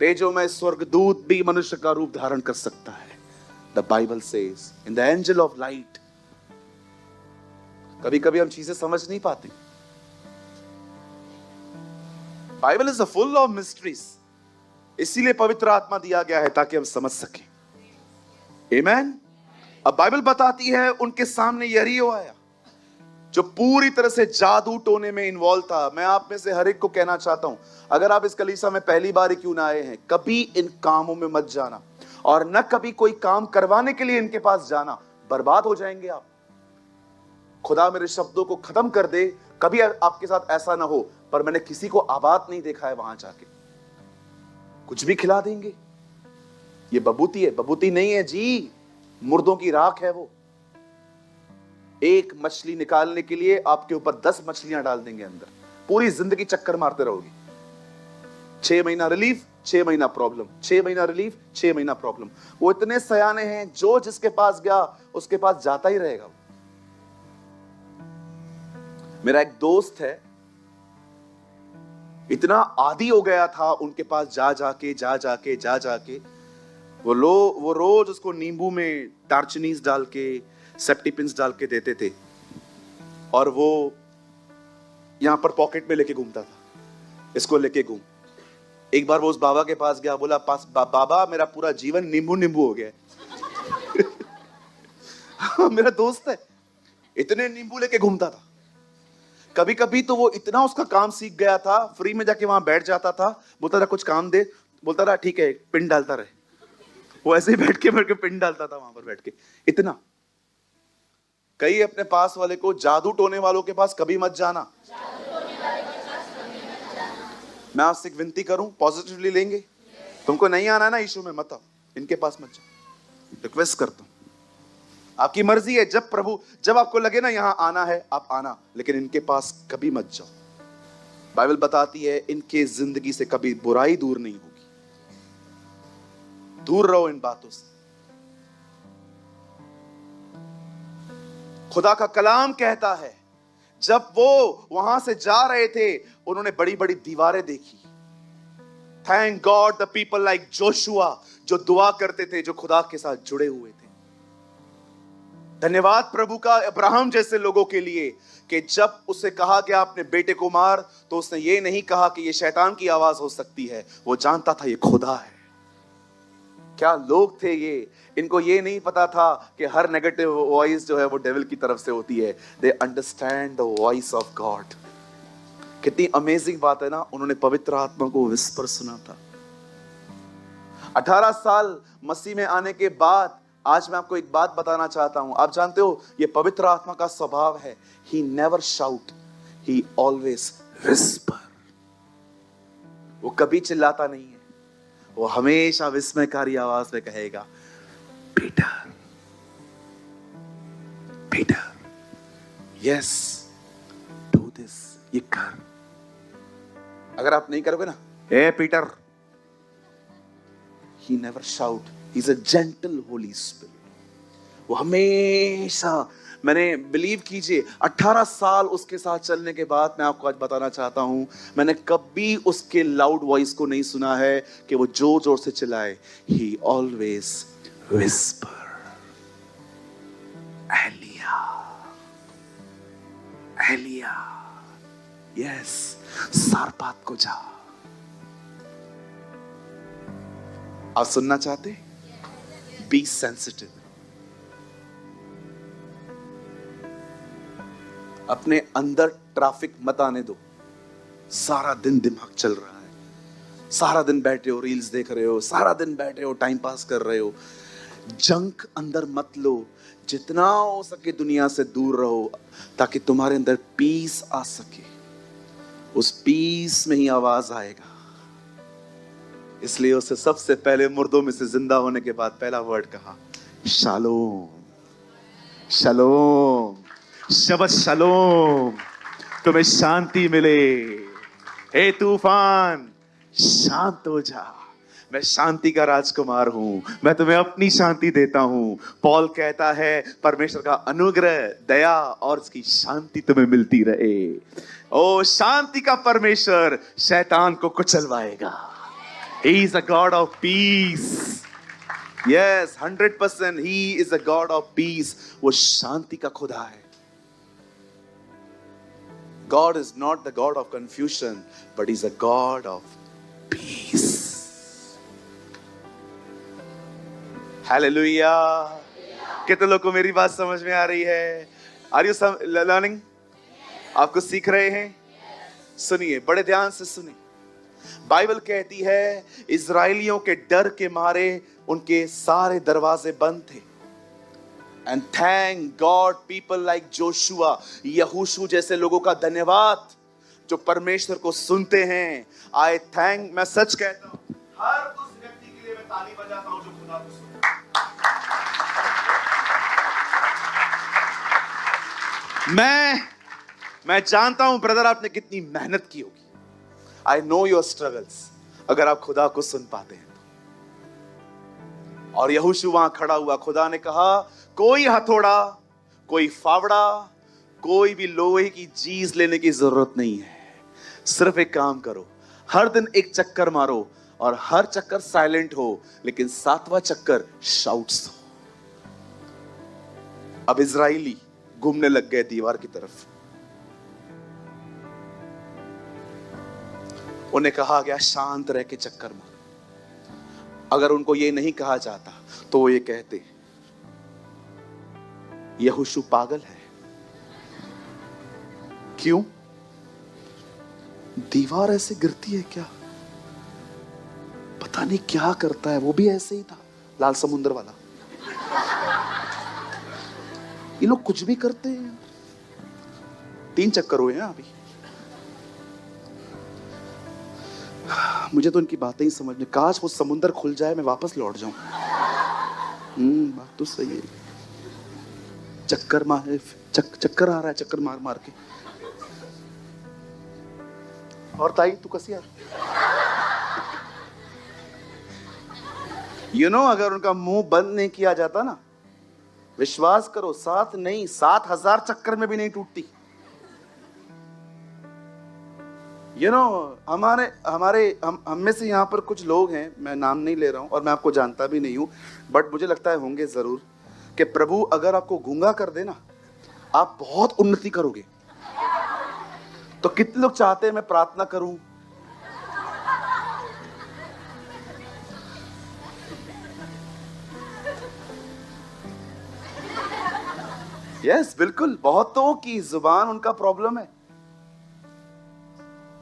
तेजो में स्वर्गदूत भी मनुष्य का रूप धारण कर सकता है। The Bible says in the angel of light. कभी कभी हम चीजें समझ नहीं पाते। Bible is full of mysteries, इसीलिए पवित्र आत्मा दिया गया है ताकि हम समझ सकें। आमेन। अब बाइबल बताती है उनके सामने यरीहो आया जो पूरी तरह से जादू टोने में इन्वॉल्व था। मैं आप में से हर एक को कहना चाहता हूं, अगर आप इस कलीसिया में पहली बार ही क्यों ना आए हैं, कभी इन कामों में मत जाना, और न कभी कोई काम करवाने के लिए इनके पास जाना। बर्बाद हो जाएंगे आप। खुदा मेरे शब्दों को खत्म कर दे, कभी आपके साथ ऐसा ना हो, पर मैंने किसी को आबाद नहीं देखा है वहां जाके। कुछ भी खिला देंगे। ये बबूती है, बबूती नहीं है जी, मुर्दों की राख है वो। एक मछली निकालने के लिए आपके ऊपर 10 मछलियां डाल देंगे अंदर, पूरी जिंदगी चक्कर मारते रहोगे। 6 महीना रिलीफ, 6 महीना प्रॉब्लम, 6 महीना रिलीफ, 6 महीना प्रॉब्लम। वो इतने सयाने हैं, जो जिसके पास गया उसके पास जाता ही रहेगा। मेरा एक दोस्त है, इतना आदी हो गया था उनके पास जा जाके वो रोज उसको नींबू में टार्चनीज डाल के, सेप्टिपिन्स डाल के देते थे, और वो यहां पर पॉकेट में लेके घूमता था, इसको लेके घूम। एक बार वो उस बाबा के पास गया, बोला बाबा मेरा पूरा जीवन नींबू नींबू हो गया है। मेरा दोस्त है, इतने नींबू लेके घूमता था। कभी कभी तो वो इतना उसका काम सीख गया था, फ्री में जाके वहां बैठ जाता था, बोलता था कुछ काम दे, बोलता था ठीक है, पिन डालता रहे। वो ऐसे ही बैठ के पिन डालता था वहां पर बैठ के। इतना कई अपने पास वाले को, जादू टोने वालों के पास कभी मत जाना। मैं आपसे एक विनती करूं, पॉजिटिवली लेंगे? तुमको नहीं आना ना यीशु में, मत आओ, इनके पास मत जाओ। रिक्वेस्ट करता हूं, आपकी मर्जी है। जब आपको लगे ना यहां आना है, आप आना, लेकिन इनके पास कभी मत जाओ। बाइबल बताती है इनके जिंदगी से कभी बुराई दूर नहीं होगी। दूर रहो इन बातों से। खुदा का कलाम कहता है जब वो वहां से जा रहे थे, उन्होंने बड़ी बड़ी दीवारें देखी। Thank God the people like Joshua, जो दुआ करते थे, जो खुदा के साथ जुड़े हुए थे। धन्यवाद प्रभु का अब्राहम जैसे लोगों के लिए, कि जब उसे कहा गया अपने बेटे को मार, तो उसने ये नहीं कहा कि ये शैतान की आवाज हो सकती है, वो जानता था ये खुदा है। क्या लोग थे ये! इनको ये नहीं पता था कि हर नेगेटिव वॉइस जो है वो डेविल की तरफ से होती है। They understand the voice of God. कितनी अमेजिंग बात है ना, उन्होंने पवित्र आत्मा को विस्पर सुना था। 18 साल मसीह में आने के बाद आज मैं आपको एक बात बताना चाहता हूं। आप जानते हो ये पवित्र आत्मा का स्वभाव है, he never shout, he always whisper. वो कभी चिल्लाता नहीं है, वो हमेशा विस्मयकारी आवाज में कहेगा, Peter, Peter, yes, do this, ये कर। अगर आप नहीं करोगे ना, ए Peter, he never shout, he's a gentle holy spirit। वो हमेशा, मैंने बिलीव कीजिए 18 साल उसके साथ चलने के बाद मैं आपको आज बताना चाहता हूं, मैंने कभी उसके लाउड वॉइस को नहीं सुना है कि वो जोर जोर से चिल्लाए। he always whisper, एलिया, एलिया, यस, सारपात को जा। आप सुनना चाहते? Be sensitive. अपने अंदर ट्रैफिक मत आने दो। सारा दिन दिमाग चल रहा है, सारा दिन बैठे हो रील्स देख रहे हो, सारा दिन बैठे हो टाइम पास कर रहे हो। जंक अंदर मत लो। जितना हो सके दुनिया से दूर रहो, ताकि तुम्हारे अंदर पीस आ सके। उस पीस में ही आवाज आएगा। इसलिए उसे सबसे पहले मुर्दों में से जिंदा होने के बाद पहला वर्ड कहा, शालोम, शालोम, शबत शालोम, तुम्हें शांति मिले। हे तूफान, शांत हो जा, मैं शांति का राजकुमार हूं, मैं तुम्हें अपनी शांति देता हूं। पॉल कहता है परमेश्वर का अनुग्रह, दया और उसकी शांति तुम्हें मिलती रहे। ओ शांति का परमेश्वर शैतान को कुचलवाएगा। He is a God of peace. Yes, 100% He is a God of peace. वो शांति का खुदा है। God is not the God of confusion, but He's a God of peace. Hallelujah. कितने लोगों को मेरी बात समझ में आ रही है? Are you learning? आप कुछ सीख रहे हैं? सुनिए, बड़े ध्यान से सुनिए। बाइबल कहती है इजराइलियों के डर के मारे उनके सारे दरवाजे बंद थे। And thank God people like Joshua, यहोशू जैसे लोगों का धन्यवाद, जो परमेश्वर को सुनते हैं। आई थैंक, मैं सच कहता हूं, हर उस व्यक्ति के लिए मैं ताली बजाता हूं जो खुदा को सुनता है। मैं जानता हूं ब्रदर आपने कितनी मेहनत की होगी। I know your struggles, अगर आप खुदा को सुन पाते हैं तो। और यहोशू वहां खड़ा हुआ, खुदा ने कहा कोई हथौड़ा, कोई फावड़ा, कोई भी लोहे की चीज लेने की जरूरत नहीं है। सिर्फ एक काम करो, हर दिन एक चक्कर मारो, और हर चक्कर साइलेंट हो, लेकिन 7वां चक्कर शाउट्स हो। अब इजराइली घूमने लग गए दीवार की तरफ। उन्हें कहा गया शांत रह के चक्कर मारो। अगर उनको ये नहीं कहा जाता तो वो ये कहते यहोशू पागल है। क्यों? दीवार ऐसे गिरती है क्या? पता नहीं क्या करता है। वो भी ऐसे ही था, लाल समुंदर वाला। ये लोग कुछ भी करते हैं। 3 चक्कर हुए हैं अभी। मुझे तो इनकी बातें ही समझ में, काश वो समुंदर खुल जाए, मैं वापस लौट जाऊं। बात तो सही है। चक्कर मार, चक्कर आ रहा है, चक्कर मार मार के। और ताई तू कसी यार, अगर उनका मुंह बंद नहीं किया जाता ना, विश्वास करो 7 नहीं 7,000 चक्कर में भी नहीं टूटती। हम में से यहाँ पर कुछ लोग हैं, मैं नाम नहीं ले रहा हूं और मैं आपको जानता भी नहीं हूं, बट मुझे लगता है होंगे जरूर, कि प्रभु अगर आपको गूंगा कर दे ना, आप बहुत उन्नति करोगे। तो कितने लोग चाहते हैं मैं प्रार्थना करूं? यस, बिल्कुल। बहुतों की जुबान उनका प्रॉब्लम है,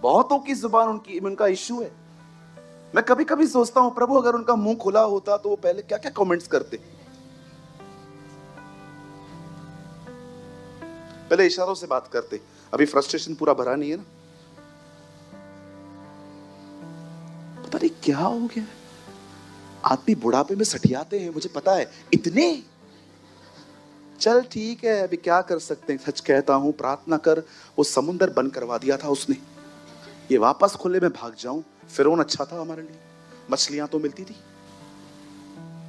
बहुतों की जुबान उनका इश्यू है। मैं कभी कभी सोचता हूं प्रभु अगर उनका मुंह खुला होता तो वो पहले क्या क्या कमेंट्स करते। पहले इशारों से बात करते। अभी फ्रस्ट्रेशन पूरा भरा नहीं है ना, पता नहीं क्या हो गया। आदमी बुढ़ापे में सठियाते हैं, मुझे पता है। इतने चल ठीक है, अभी क्या कर सकते हैं। सच कहता हूं, प्रार्थना कर, वो समुंदर बंद करवा दिया था उसने। ये वापस खुले में भाग जाऊं। फिरौन अच्छा था हमारे लिए, मछलियां तो मिलती थी।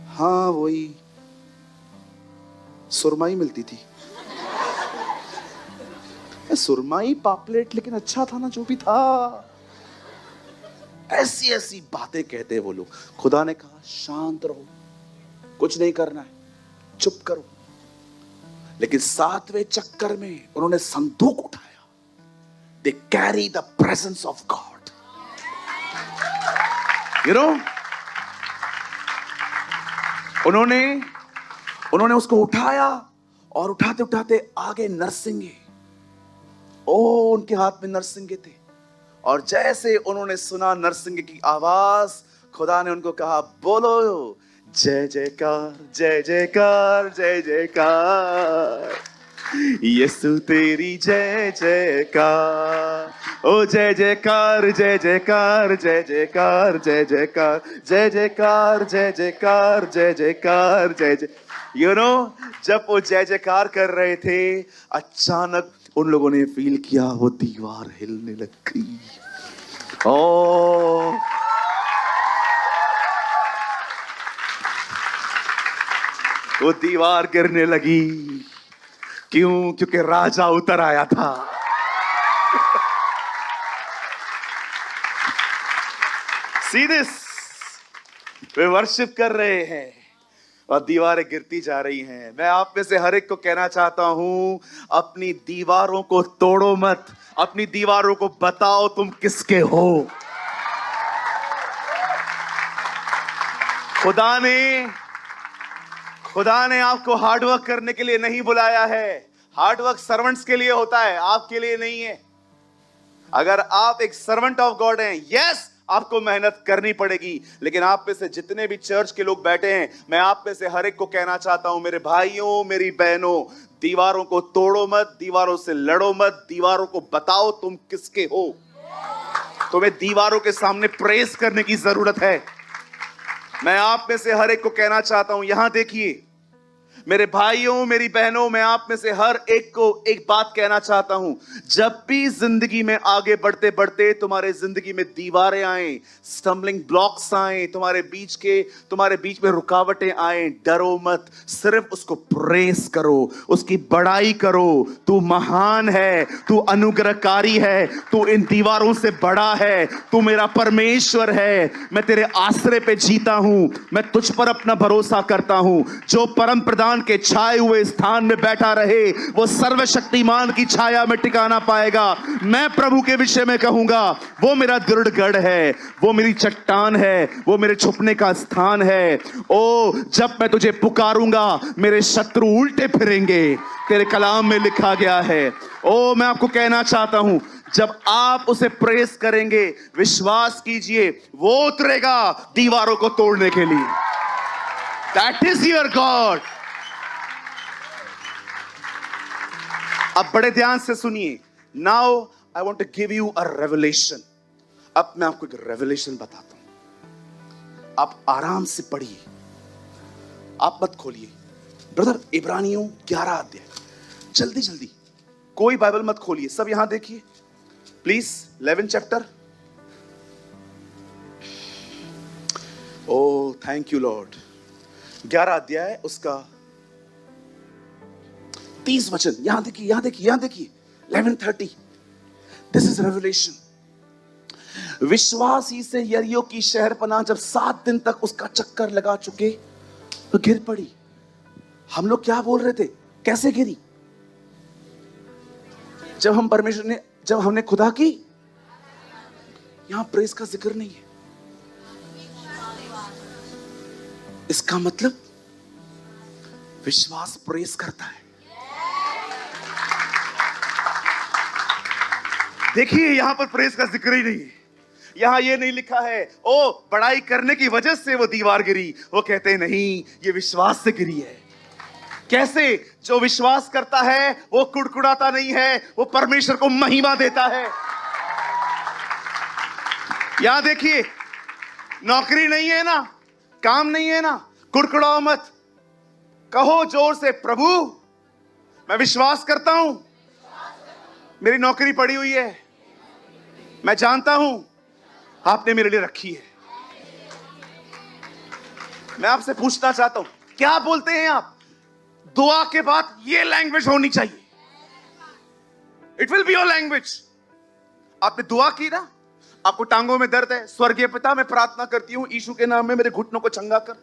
हाँ, वही सुरमाई मिलती थी, सुरमाई पापलेट, लेकिन अच्छा था ना जो भी था। ऐसी ऐसी बातें कहते हैं वो लोग। खुदा ने कहा शांत रहो, कुछ नहीं करना है, चुप करो। लेकिन 7वें चक्कर में उन्होंने संदूक उठाया। They carry the presence of God. उन्होंने उसको उठाया और उठाते उठाते आगे नरसिंगे। उनके हाथ में नरसिंगे थे। और जैसे उन्होंने सुना नरसिंगे की आवाज, खुदा ने उनको कहा बोलो जय जयकार जय जयकार जय जयकार, यीशु तेरी जय जयकार। ओ जय जयकार जय जयकार जय जयकार जय जयकार जय जयकार जय जयकार जय जयकार जय जय। जब वो जय जयकार कर रहे थे, अचानक उन लोगों ने फील किया वो दीवार हिलने लग गई। वो दीवार गिरने लगी। क्यों? क्योंकि राजा उतर आया था। See this? वे वर्शिप कर रहे हैं और दीवारें गिरती जा रही हैं। मैं आप में से हर एक को कहना चाहता हूं, अपनी दीवारों को तोड़ो मत, अपनी दीवारों को बताओ तुम किसके हो। खुदा ने आपको हार्डवर्क करने के लिए नहीं बुलाया है। हार्डवर्क सर्वेंट्स के लिए होता है, आपके लिए नहीं है। अगर आप एक सर्वेंट ऑफ गॉड हैं, यस, आपको मेहनत करनी पड़ेगी। लेकिन आप में से जितने भी चर्च के लोग बैठे हैं, मैं आप में से हर एक को कहना चाहता हूं, मेरे भाइयों मेरी बहनों, दीवारों को तोड़ो मत, दीवारों से लड़ो मत, दीवारों को बताओ तुम किसके हो। तुम्हें दीवारों के सामने प्रेस करने की जरूरत है। मैं आप में से हर एक को कहना चाहता हूं, यहां देखिए मेरे भाइयों मेरी बहनों, मैं आप में से हर एक को एक बात कहना चाहता हूं। जब भी जिंदगी में आगे बढ़ते बढ़ते तुम्हारे जिंदगी में दीवारें आए, स्टम्बलिंग ब्लॉक्स आए, तुम्हारे बीच में रुकावटें आए, डरो मत, सिर्फ उसको प्रेस करो, उसकी बड़ाई करो। तू महान है, तू अनुग्रहकारी है, तू इन दीवारों से बड़ा है, तू मेरा परमेश्वर है। मैं तेरे आश्रय पे जीता हूं, मैं तुझ पर अपना भरोसा करता हूं। जो परम प्रधान के छाए हुए स्थान में बैठा रहे, वो सर्वशक्तिमान की छाया में टिकाना पाएगा। मैं प्रभु के विषय में कहूंगा, वो मेरा दृढ़ गढ़ है, वो मेरी चट्टान है, वो मेरे छुपने का स्थान है। जब मैं तुझे पुकारूंगा, मेरे शत्रु उल्टे फिरेंगे, तेरे कलाम में लिखा गया है। मैं आपको कहना चाहता हूं, जब आप उसे प्रेस करेंगे, विश्वास कीजिए वो उतरेगा दीवारों को तोड़ने के लिए। That is your God. अब बड़े ध्यान से सुनिए। Now I want to give you a revelation. अब मैं आपको एक रेवलेशन बताता हूं, आप आराम से पढ़िए, आप मत खोलिए। ब्रदर इब्रानियों 11 अध्याय, जल्दी जल्दी, कोई बाइबल मत खोलिए, सब यहां देखिए please. 11 chapter. Oh thank you Lord. 11 अध्याय उसका 30 वचन, यहां देखिए, यहां देखिए, यहां देखिए। 11:30, दिस इज रेवलेशन। विश्वास ही से यरीहो की शहरपनाह जब 7 दिन तक उसका चक्कर लगा चुके तो गिर पड़ी। हम लोग क्या बोल रहे थे, कैसे गिरी? जब हम परमेश्वर ने, जब हमने खुदा की, यहां प्रेस का जिक्र नहीं है। इसका मतलब विश्वास प्रेस करता है। देखिए यहां पर प्रेस का जिक्र ही नहीं है। यहां ये नहीं लिखा है ओ बड़ाई करने की वजह से वो दीवार गिरी। वो कहते नहीं, ये विश्वास से गिरी है। कैसे? जो विश्वास करता है वो कुड़कुड़ाता नहीं है, वो परमेश्वर को महिमा देता है। यहां देखिए, नौकरी नहीं है ना, काम नहीं है ना, कुड़कुड़ाओ मत, कहो जोर से, प्रभु मैं विश्वास करता हूं, मेरी नौकरी पड़ी हुई है, मैं जानता हूं आपने मेरे लिए रखी है। मैं आपसे पूछना चाहता हूं, क्या बोलते हैं आप? दुआ के बाद ये लैंग्वेज होनी चाहिए। It will be your language. आपने दुआ की ना, आपको टांगों में दर्द है, स्वर्गीय पिता मैं प्रार्थना करती हूं यीशु के नाम में मेरे घुटनों को चंगा कर।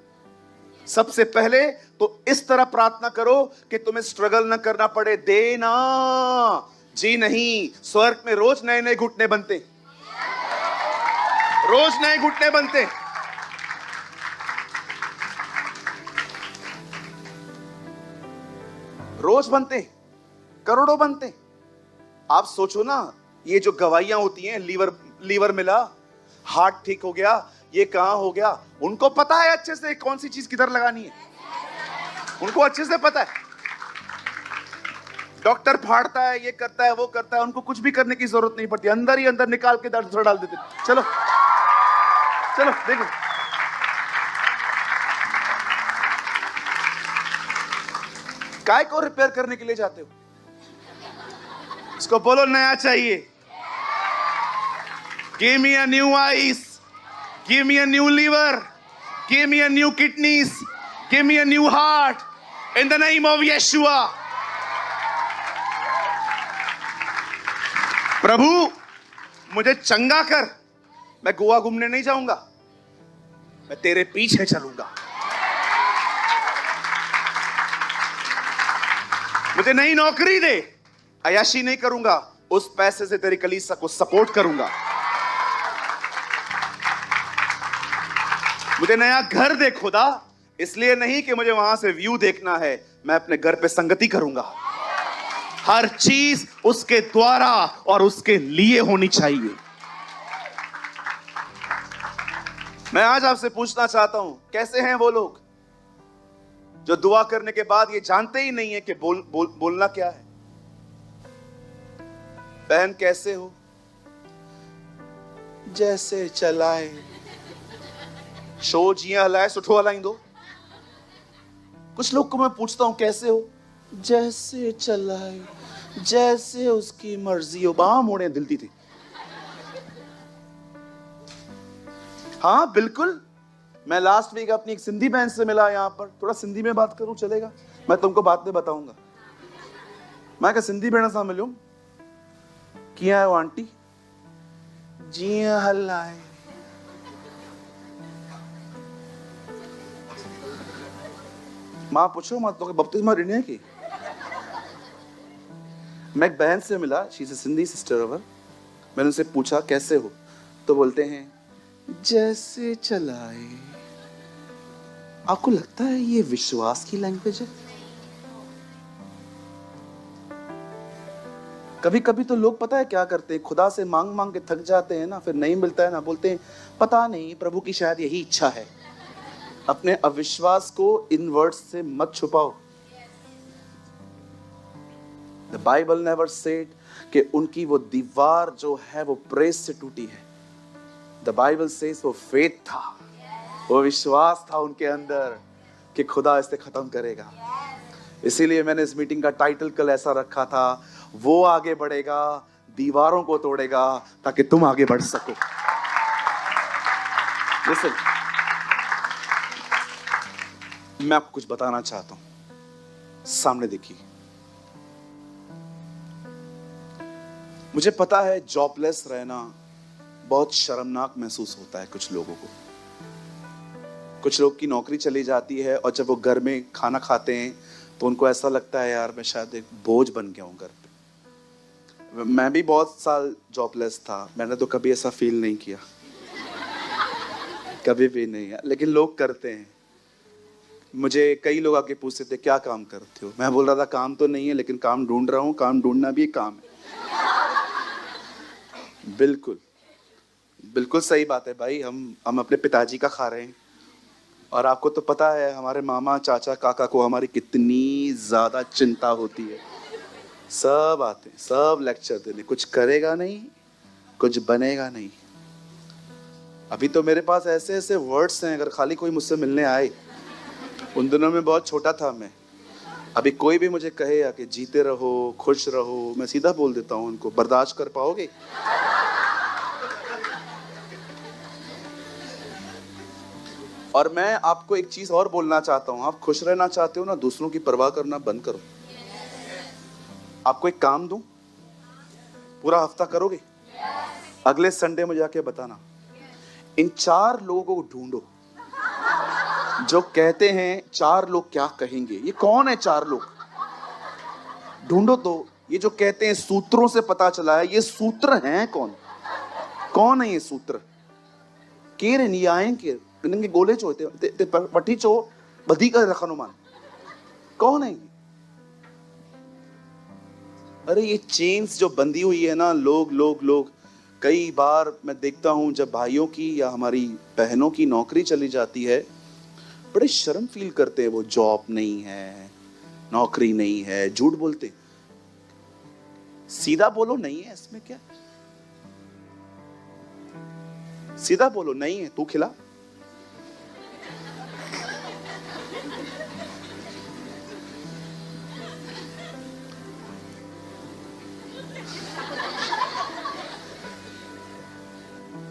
सबसे पहले तो इस तरह प्रार्थना करो कि तुम्हें स्ट्रगल न करना पड़े। देना जी नहीं, स्वर्ग में रोज नए नए घुटने बनते, रोज नए घुटने बनते। रोज बनते, करोड़ों बनते। आप सोचो ना, ये जो गवाहियां होती हैं, लीवर मिला, हार्ट ठीक हो गया, ये कहां हो गया, उनको पता है अच्छे से कौन सी चीज किधर लगानी है, उनको अच्छे से पता है। डॉक्टर फाड़ता है, ये करता है, वो करता है, उनको कुछ भी करने की जरूरत नहीं पड़ती, अंदर ही अंदर निकाल के दर्द डाल देते। चलो चलो देखो, काय को रिपेयर करने के लिए जाते हो? इसको बोलो नया चाहिए। Give me a new eyes, give me a new liver, give me a new kidneys, give me a new heart in the name of Yeshua. प्रभु मुझे चंगा कर, मैं गोवा घूमने नहीं जाऊंगा, मैं तेरे पीछे चलूंगा। मुझे नई नौकरी दे, अयाशी नहीं करूंगा, उस पैसे से तेरी कलीसिया को सपोर्ट करूंगा। मुझे नया घर दे खुदा, इसलिए नहीं कि मुझे वहां से व्यू देखना है, मैं अपने घर पे संगति करूंगा। हर चीज उसके द्वारा और उसके लिए होनी चाहिए। मैं आज आपसे पूछना चाहता हूं, कैसे हैं वो लोग जो दुआ करने के बाद ये जानते ही नहीं है कि बोलना क्या है? बहन कैसे हो? जैसे चलाए शो जिया हलाए सुठो हलाई दो। कुछ लोग को मैं पूछता हूं कैसे हो, जैसे चलाए, जैसे उसकी मर्जी हो। बाह मोड़े दिलती थी। हाँ बिल्कुल, मैं लास्ट वीक अपनी एक सिंधी बहन से मिला यहां पर, थोड़ा सिंधी में बात करूं चलेगा? मैं तुमको बाद में बताऊंगा। मैं क्या सिंधी भेण सां मिलूं, कीअं आहियो आंटी? जीअं हलाए। मां पूछो, मां तोखे बपतिस्मा ॾिनी है की? मैं एक बहन से मिला, she is a Sindhi sister over. मैंने उनसे पूछा कैसे हो, तो बोलते हैं जैसे चलाए। आपको लगता है ये विश्वास की लैंग्वेज है? कभी कभी तो लोग पता है क्या करते हैं, खुदा से मांग मांग के थक जाते हैं ना, फिर नहीं मिलता है ना, बोलते हैं पता नहीं प्रभु की शायद यही इच्छा है। अपने अविश्वास को इन वर्ड्स से मत छुपाओ। द बाइबल नेवर सेड कि उनकी वो दीवार जो है वो प्रेस से टूटी है। द बाइबल सेज वो फेथ था, वो विश्वास था उनके अंदर कि खुदा इसे खत्म करेगा। इसीलिए मैंने इस मीटिंग का टाइटल कल ऐसा रखा था, वो आगे बढ़ेगा, दीवारों को तोड़ेगा, ताकि तुम आगे बढ़ सको। Listen, मैं आपको कुछ बताना चाहता हूं। सामने देखिए, मुझे पता है जॉबलेस रहना बहुत शर्मनाक महसूस होता है कुछ लोगों को। कुछ लोग की नौकरी चली जाती है और जब वो घर में खाना खाते हैं तो उनको ऐसा लगता है यार मैं शायद एक बोझ बन गया हूं घर पे। मैं भी बहुत साल जॉबलेस था, मैंने तो कभी ऐसा फील नहीं किया, कभी भी नहीं, लेकिन लोग करते हैं। मुझे कई लोग आके पूछते थे क्या काम करते हो, मैं बोल रहा था काम तो नहीं है लेकिन काम ढूंढ रहा हूं। काम ढूंढना भी एक काम है। बिल्कुल बिल्कुल सही बात है भाई। हम अपने पिताजी का खा रहे हैं और आपको तो पता है हमारे मामा चाचा काका को हमारी कितनी ज्यादा चिंता होती है। सब आते हैं, सब लेक्चर देने, कुछ करेगा नहीं, कुछ बनेगा नहीं। अभी तो मेरे पास ऐसे ऐसे वर्ड्स हैं, अगर खाली कोई मुझसे मिलने आए, उन दिनों में बहुत छोटा था मैं, अभी कोई भी मुझे कहे कि जीते रहो, खुश रहो, मैं सीधा बोल देता हूँ उनको, बर्दाश्त कर पाओगे? और मैं आपको एक चीज और बोलना चाहता हूं, आप खुश रहना चाहते हो ना, दूसरों की परवाह करना बंद करो। आपको एक काम दूं, पूरा हफ्ता करोगे? अगले संडे मुझे आके बताना। इन 4 लोगों को ढूंढो जो कहते हैं 4 लोग क्या कहेंगे। ये कौन है 4 लोग? ढूंढो तो। ये जो कहते हैं सूत्रों से पता चला है, ये सूत्र हैं कौन? कौन है ये सूत्र? केर न्याय के इनके गोले चो ते पट्टी चो बधी कर रखनुमान। कौन है? अरे ये चेन्स जो बंधी हुई है ना, लोग कई बार मैं देखता हूं जब भाइयों की या हमारी बहनों की नौकरी चली जाती है, बड़े शर्म फील करते हैं। वो जॉब नहीं है, नौकरी नहीं है, झूठ बोलते। सीधा बोलो नहीं है, इसमें क्या? सीधा बोलो नहीं है, तू खिला।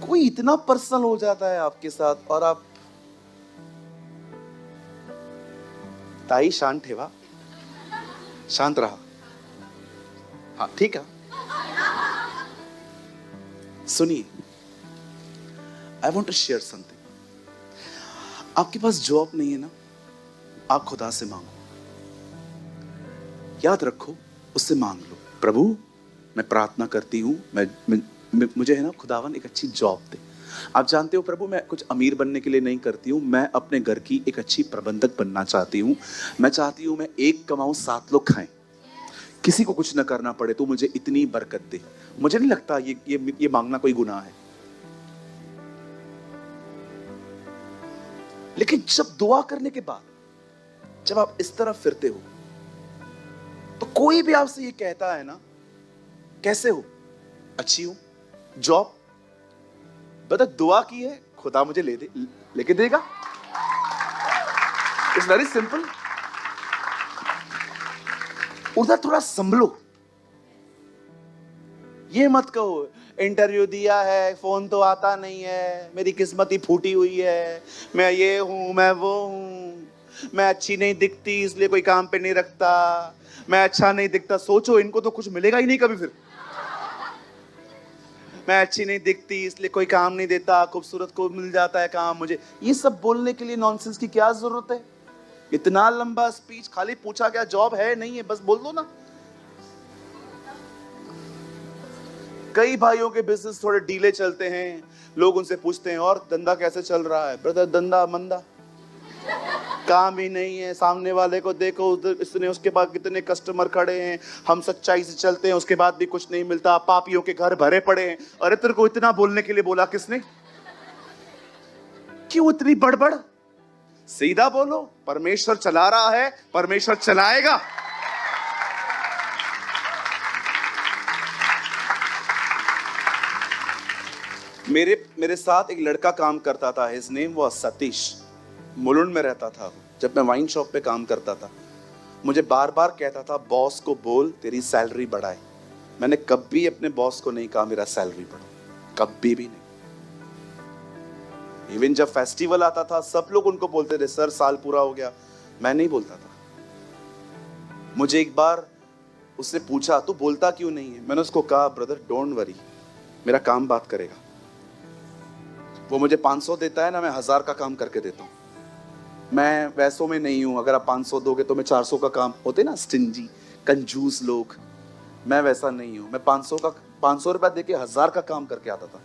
कोई इतना पर्सनल हो जाता है आपके साथ और आप ताई शांत ठेवा, शांत रहा। हाँ ठीक है, सुनिए, I want to share something. आपके पास जॉब नहीं है ना, आप खुदा से मांगो। याद रखो, उससे मांग लो, प्रभु मैं प्रार्थना करती हूँ, मुझे है ना खुदावन एक अच्छी जॉब दे। आप जानते हो प्रभु, मैं कुछ अमीर बनने के लिए नहीं करती हूँ, मैं अपने घर की एक अच्छी प्रबंधक बनना चाहती हूँ। मैं चाहती हूँ मैं 1 कमाऊं 7 लोग खाएं, किसी को कुछ ना करना पड़े, तो मुझे इतनी बरकत दे। मुझे नहीं लगता ये मांगना कोई गुनाह है। लेकिन जब दुआ करने के बाद जब आप इस तरफ फिरते हो तो कोई भी आपसे ये कहता है ना, कैसे हो? अच्छी हूं, जॉब बता, दुआ की है, खुदा मुझे लेके देगा। It's very simple. उधर थोड़ा संभलो। ये मत कहो इंटरव्यू दिया है, फोन तो आता नहीं है, मेरी किस्मत ही फूटी हुई है, मैं ये हूं, मैं वो हूं, मैं अच्छी नहीं दिखती इसलिए कोई काम पे नहीं रखता, मैं अच्छा नहीं दिखता। सोचो इनको तो कुछ मिलेगा ही नहीं कभी फिर। मैं अच्छी नहीं दिखती इसलिए कोई काम नहीं देता, खूबसूरत को मिल जाता है काम मुझे। ये सब बोलने के लिए नॉनसेंस की क्या जरूरत है? इतना लंबा स्पीच, खाली पूछा क्या जॉब है नहीं है, बस बोल दो ना। कई भाइयों के बिजनेस थोड़े डीले चलते हैं, लोग उनसे पूछते हैं और धंधा कैसे चल रहा है? ब्रदर धंधा मंदा, काम ही नहीं है। सामने वाले को देखो, उधर इसने, उसके बाद कितने कस्टमर खड़े हैं, हम सच्चाई से चलते हैं उसके बाद भी कुछ नहीं मिलता, पापियों के घर भरे पड़े हैं। अरे तेरे को इतना बोलने के लिए बोला किसने? क्यों इतनी बड़बड़? सीधा बोलो, परमेश्वर चला रहा है, परमेश्वर चलाएगा। मेरे मेरे साथ एक लड़का काम करता था, his name was Satish. Mulund में रहता था वो। जब मैं वाइन शॉप पे काम करता था, मुझे बार बार कहता था बॉस को बोल तेरी सैलरी बढ़ाए। मैंने कभी अपने बॉस को नहीं कहा मेरा सैलरी बढ़ाओ, कभी भी नहीं। इवन जब फेस्टिवल आता था सब लोग उनको बोलते थे सर साल पूरा हो गया, मैं नहीं बोलता था। मुझे एक बार उसने पूछा तू बोलता क्यों नहीं है? मैंने उसको कहा ब्रदर डोंट वरी, मेरा काम बात करेगा। वो मुझे 500 देता है ना, मैं 1000 का काम करके देता हूँ। मैं वैसों में नहीं हूं, अगर आप 500 दोगे तो मैं 400 का काम, होते ना स्टिंजी कंजूस लोग, मैं वैसा नहीं हूं। मैं 500 रुपया देके 1000 का काम करके आता था।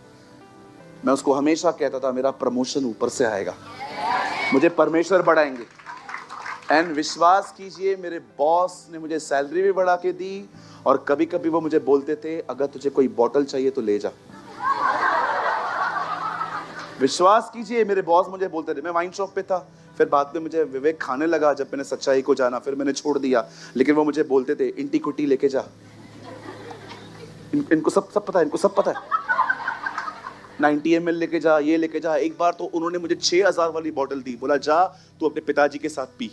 मैं उसको हमेशा कहता था मेरा प्रमोशन ऊपर से आएगा, मुझे परमेश्वर बढ़ाएंगे। एंड विश्वास कीजिए मेरे बॉस ने मुझे सैलरी भी बढ़ा के दी, और कभी कभी वो मुझे बोलते थे अगर तुझे कोई बोतल चाहिए तो ले जा। विश्वास कीजिए मेरे बॉस मुझे बोलते थे। मैं वाइन शॉप पे था, फिर बाद में मुझे विवेक खाने लगा जब मैंने सच्चाई को जाना, फिर मैंने छोड़ दिया। लेकिन वो मुझे बोलते थे इंटी कुटी लेके जा। इनको सब पता है, इनको सब पता है। 90 ml लेके जा, ये लेके जा। एक बार तो उन्होंने मुझे 6000 वाली बोतल दी, बोला जा तू अपने पिताजी के साथ पी।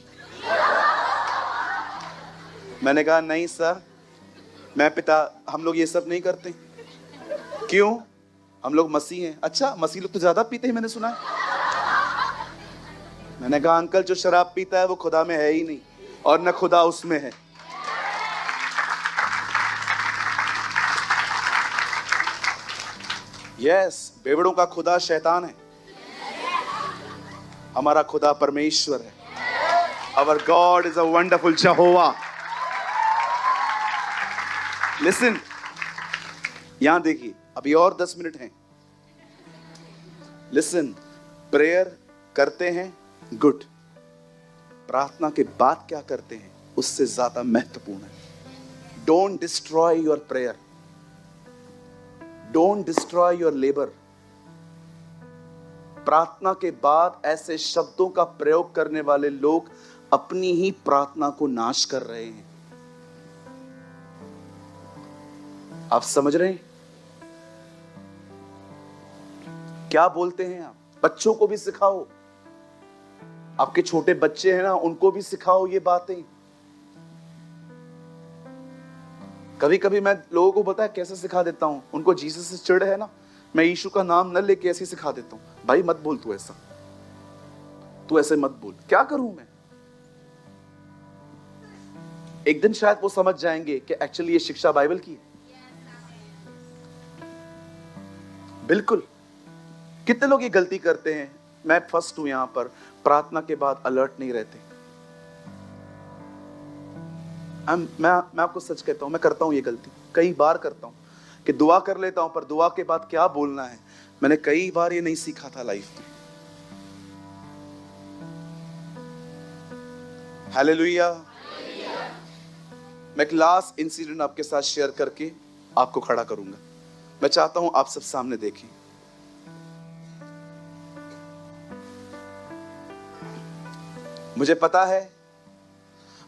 मैंने कहा नहीं सर, हम लोग ये सब नहीं करते। क्यों? हम लोग मसीह हैं। अच्छा मसीह लोग तो ज्यादा पीते हैं मैंने सुना है। मैंने कहा अंकल जो शराब पीता है वो खुदा में है ही नहीं, और न खुदा उसमें है। यस, बेवड़ों का खुदा शैतान है, हमारा खुदा परमेश्वर है। Our God is a wonderful Jehovah. Listen, यहां देखिए, अभी और 10 मिनट हैं। लिसन, प्रेयर करते हैं, गुड। प्रार्थना के बाद क्या करते हैं उससे ज्यादा महत्वपूर्ण है। Don't destroy your prayer, don't destroy your labour. प्रार्थना के बाद ऐसे शब्दों का प्रयोग करने वाले लोग अपनी ही प्रार्थना को नाश कर रहे हैं। आप समझ रहे हैं क्या बोलते हैं आप? बच्चों को भी सिखाओ, आपके छोटे बच्चे हैं ना, उनको भी सिखाओ ये बातें। कभी कभी मैं लोगों को पता है कैसे सिखा देता हूं, उनको जीसस से चिढ़ है ना, मैं यीशु का नाम न लेके ऐसे सिखा देता हूं, भाई मत बोल तू ऐसा, तू ऐसे मत बोल। क्या करूं मैं? एक दिन शायद वो समझ जाएंगे कि एक्चुअली ये शिक्षा बाइबल की है। बिल्कुल। कितने लोग ये गलती करते हैं, मैं फर्स्ट हूं यहां पर, प्रार्थना के बाद अलर्ट नहीं रहते। मैं आपको सच कहता हूं, मैं करता हूं ये गलती, कई बार करता हूं कि दुआ कर लेता हूं, पर दुआ के बाद क्या बोलना है मैंने कई बार ये नहीं सीखा था लाइफ में। हालेलुया। मैं एक लास्ट इंसिडेंट आपके साथ शेयर करके आपको खड़ा करूंगा। मैं चाहता हूं आप सब सामने देखें। मुझे पता है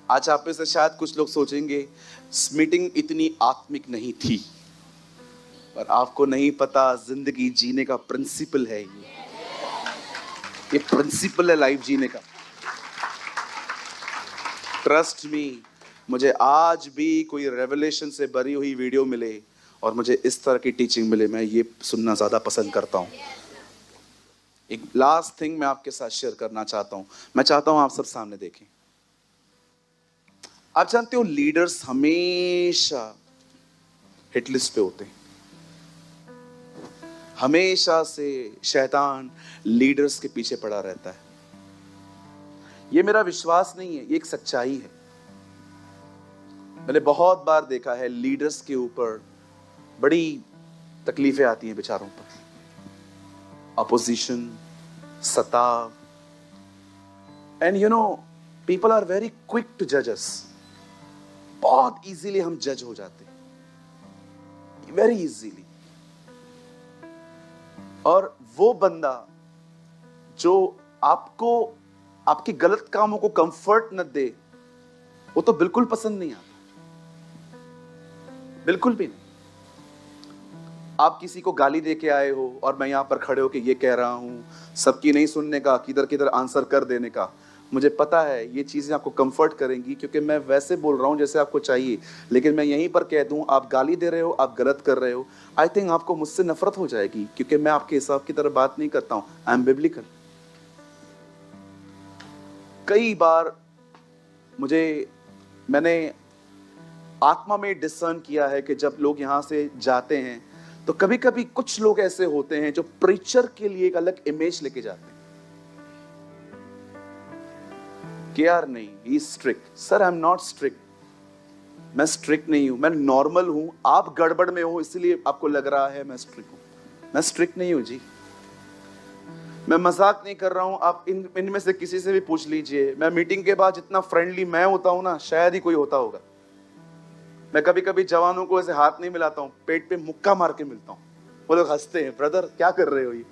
आज आप में से शायद कुछ लोग सोचेंगे मीटिंग इतनी आत्मिक नहीं थी, पर आपको नहीं पता जिंदगी जीने का प्रिंसिपल है ये प्रिंसिपल है लाइफ जीने का। ट्रस्ट मी, मुझे आज भी कोई रेवलेशन से भरी हुई वीडियो मिले और मुझे इस तरह की टीचिंग मिले, मैं ये सुनना ज्यादा पसंद करता हूं। एक लास्ट थिंग मैं आपके साथ शेयर करना चाहता हूं। मैं चाहता हूं आप सब सामने देखें। आप जानते हो लीडर्स हमेशा हिट लिस्ट पे होते हैं। हमेशा से शैतान लीडर्स के पीछे पड़ा रहता है। ये मेरा विश्वास नहीं है, ये एक सच्चाई है। मैंने बहुत बार देखा है लीडर्स के ऊपर बड़ी तकलीफें आती हैं बेचारों पर, अपोजिशन, सताव, and you know people are very quick to जज अस। बहुत इजीली हम जज हो जाते हैं, वेरी इजीली। और वो बंदा जो आपको आपके गलत कामों को कंफर्ट न दे, वो तो बिल्कुल पसंद नहीं आता, बिल्कुल भी नहीं। आप किसी को गाली दे के आए हो और मैं यहाँ पर खड़े हो के ये कह रहा हूँ, सबकी नहीं सुनने का, किधर किधर आंसर कर देने का। मुझे पता है ये चीज़ें आपको कंफर्ट करेंगी क्योंकि मैं वैसे बोल रहा हूँ जैसे आपको चाहिए, लेकिन मैं यहीं पर कह दूँ आप गाली दे रहे हो, आप गलत कर रहे हो, आई थिंक आपको मुझसे नफरत हो जाएगी क्योंकि मैं आपके हिसाब की तरह बात नहीं करता हूँ। I am biblical. कई बार मैंने आत्मा में डिसर्न किया है कि जब लोग यहाँ से जाते हैं तो कभी कभी कुछ लोग ऐसे होते हैं जो प्रीचर के लिए एक अलग इमेज लेके जाते हैं कि यार नहीं, ही strict. Sir I am not strict, मैं स्ट्रिक्ट नहीं हूं, मैं नॉर्मल हूं। आप गड़बड़ में हो इसलिए आपको लग रहा है मैं स्ट्रिक्ट हूं। मैं स्ट्रिक्ट नहीं हूं जी, मैं मजाक नहीं कर रहा हूं। आप इनमें से किसी से भी पूछ लीजिए, मैं मीटिंग के बाद जितना फ्रेंडली मैं होता हूं ना, शायद ही कोई होता होगा। मैं कभी कभी जवानों को ऐसे हाथ नहीं मिलाता हूं, पेट पे मुक्का मार के मिलता हूं। वो लोग हंसते हैं, ब्रदर क्या कर रहे हो ये?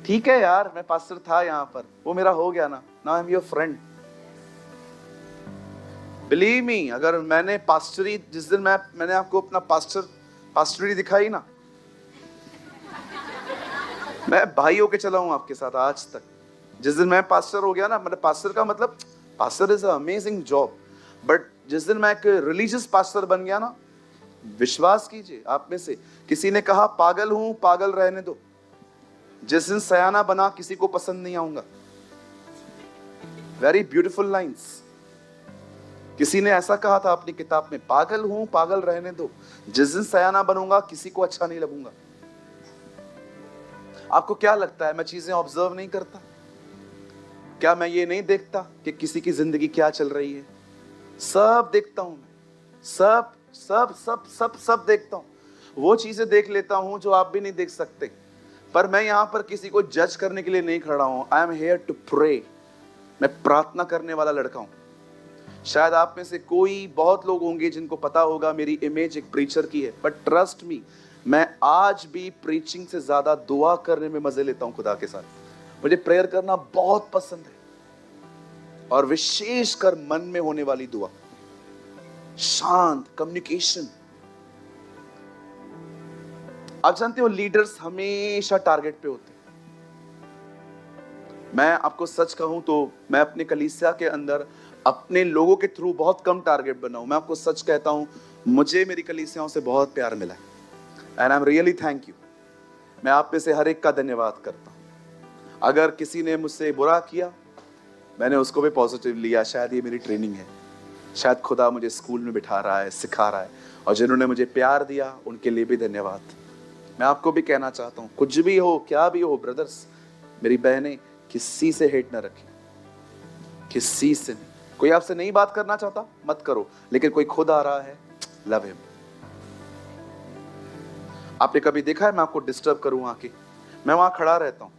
ठीक है यार, मैं पास्टर था यहाँ पर, वो मेरा हो गया ना, now I am your friend. Believe me, अगर मैंने पास्टरी, जिस दिन मैंने आपको अपना पास्टरी दिखाई ना, मैं भाई होके चला हूं आपके साथ आज तक। जिस दिन मैं पास्टर हो गया ना, मतलब पास्टर का मतलब, pastor is amazing job, but जिस दिन मैं एक रिलीजियस पास्टर बन गया ना, विश्वास कीजिए आप में से किसी ने कहा पागल हूं, पागल रहने दो। जिस दिन सयाना बना, किसी को पसंद नहीं आऊंगा। Very beautiful lines. किसी ने ऐसा कहा था अपनी किताब में, पागल हूं, पागल रहने दो, जिस दिन सयाना बनूंगा किसी को अच्छा नहीं लगूंगा। आपको क्या लगता है मैं चीजें ऑब्जर्व नहीं करता? क्या मैं ये नहीं देखता कि किसी की जिंदगी क्या चल रही है? सब देखता हूं मैं, सब सब सब सब सब देखता हूं। वो चीजें देख लेता हूं जो आप भी नहीं देख सकते। पर मैं यहां पर किसी को जज करने के लिए नहीं खड़ा हूं। I am here to pray. मैं प्रार्थना करने वाला लड़का हूं। शायद आप में से बहुत लोग होंगे जिनको पता होगा मेरी इमेज एक प्रीचर की है, बट ट्रस्ट मी, मैं आज भी प्रीचिंग से ज्यादा दुआ करने में मजे लेता हूं खुदा के साथ। मुझे प्रेयर करना बहुत पसंद है, और विशेषकर मन में होने वाली दुआ, शांत कम्युनिकेशन। आप जानते हो लीडर्स हमेशा टारगेट पे होते हैं। मैं आपको सच कहूं तो मैं अपने कलीसिया के अंदर अपने लोगों के थ्रू बहुत कम टारगेट बना हूं। मैं आपको सच कहता हूं, मुझे मेरी कलीसियाओं से बहुत प्यार मिला है, and I am really thank you. मैं आप में से हर एक का धन्यवाद करता हूं। अगर किसी ने मुझसे बुरा किया, मैंने उसको भी पॉजिटिव लिया। शायद ये मेरी ट्रेनिंग है, शायद खुदा मुझे स्कूल में बिठा रहा है, सिखा रहा है। और जिन्होंने मुझे प्यार दिया उनके लिए भी धन्यवाद। मैं आपको भी कहना चाहता हूँ, कुछ भी हो, क्या भी हो, ब्रदर्स, मेरी बहनें, किसी से हेट ना रखें, किसी से नहीं। कोई आपसे नहीं बात करना चाहता, मत करो, लेकिन कोई खुद आ रहा है, लव हिम। आपने कभी देखा है मैं आपको डिस्टर्ब करूं आके? मैं वहां खड़ा रहता हूं,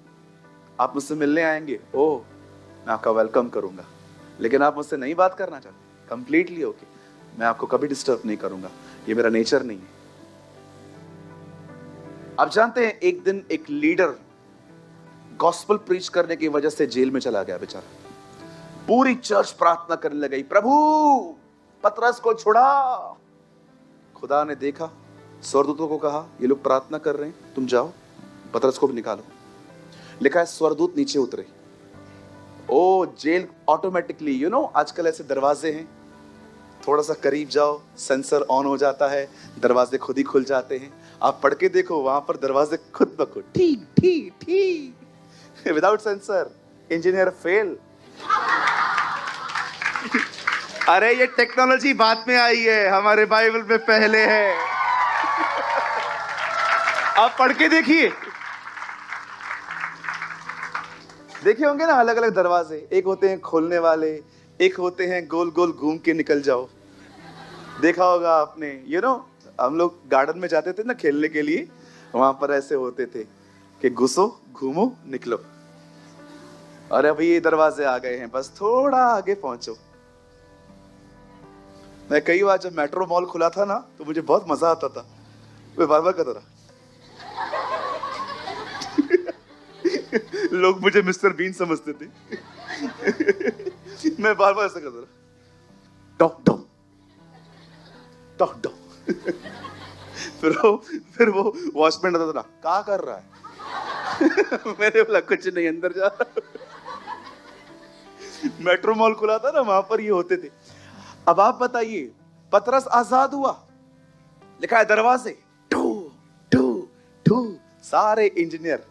आप मुझसे मिलने आएंगे, ओह मैं आपका वेलकम करूंगा, लेकिन आप मुझसे नहीं बात करना चाहते, कंप्लीटली ओके, मैं आपको कभी डिस्टर्ब नहीं करूंगा। ये मेरा नेचर नहीं है। आप जानते हैं, एक दिन एक लीडर गॉस्पेल प्रीच करने की वजह से जेल में चला गया बेचारा। पूरी चर्च प्रार्थना करने लगी, प्रभु पतरस को छुड़ा। खुदा ने देखा, स्वर्गदूतों को कहा ये लोग प्रार्थना कर रहे हैं, तुम जाओ पतरस को भी निकालो। लिखा है स्वर्गदूत नीचे उतरे। ओ जेल ऑटोमेटिकली, आजकल ऐसे दरवाजे हैं, थोड़ा सा करीब जाओ, सेंसर ऑन हो जाता है, दरवाजे खुद ही खुल जाते हैं। आप पढ़ के देखो, वहां पर दरवाजे खुद ब खुद ठीक ठीक ठीक, विदाउट सेंसर। Engineer fail. अरे ये टेक्नोलॉजी बाद में आई है, हमारे बाइबल में पहले है। आप पढ़ के देखिए, देखे होंगे ना अलग अलग दरवाजे, एक होते हैं खोलने वाले, एक होते हैं गोल गोल घूम के निकल जाओ। देखा होगा आपने, हम लोग गार्डन में जाते थे ना खेलने के लिए, वहां पर ऐसे होते थे कि घुसो, घूमो, निकलो। और अभी ये दरवाजे आ गए हैं, बस थोड़ा आगे पहुंचो। मैं कई बार जब मेट्रो मॉल खुला था ना, तो मुझे बहुत मजा आता था, मैं बार बार कहता था। लोग मुझे मिस्टर बीन समझते थे। मैं बार बार ऐसा करता था, डॉक डॉक डॉक डॉक। फिर वो वॉचमैन आता था ना, क्या कर रहा है? मैंने बोला कुछ नहीं, अंदर जा रहा। मेट्रो मॉल खुला था ना, वहां पर ये होते थे। अब आप बताइए, पतरस आजाद हुआ, लिखा है दरवाजे टू टू टू, सारे engineer.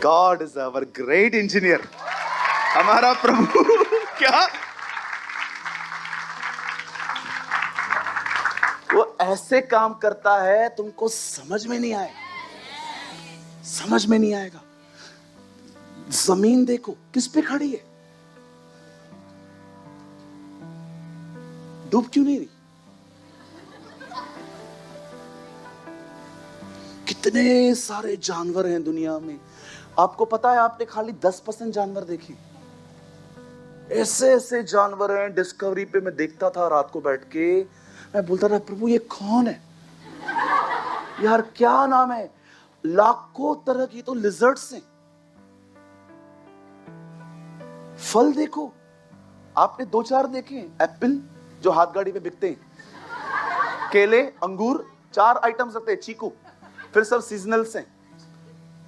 God is our great engineer, हमारा प्रभु। क्या वो ऐसे काम करता है, तुमको समझ में नहीं आएगा, समझ में नहीं आएगा। जमीन देखो किस पे खड़ी है, डूब क्यों नहीं रही? कितने सारे जानवर हैं दुनिया में, आपको पता है आपने खाली 10% जानवर देखे। ऐसे ऐसे जानवर हैं, डिस्कवरी पे मैं देखता था रात को बैठ के, मैं बोलता था प्रभु ये कौन है यार, क्या नाम है? लाखों तरह की तो लिजर्ड्स हैं। फल देखो, आपने 2-4 देखे हैं? एप्पल जो हाथ गाड़ी पे बिकते हैं, केले, अंगूर, 4 आइटम्स रखते हैं, चीकू, फिर सब सीजनल्स हैं।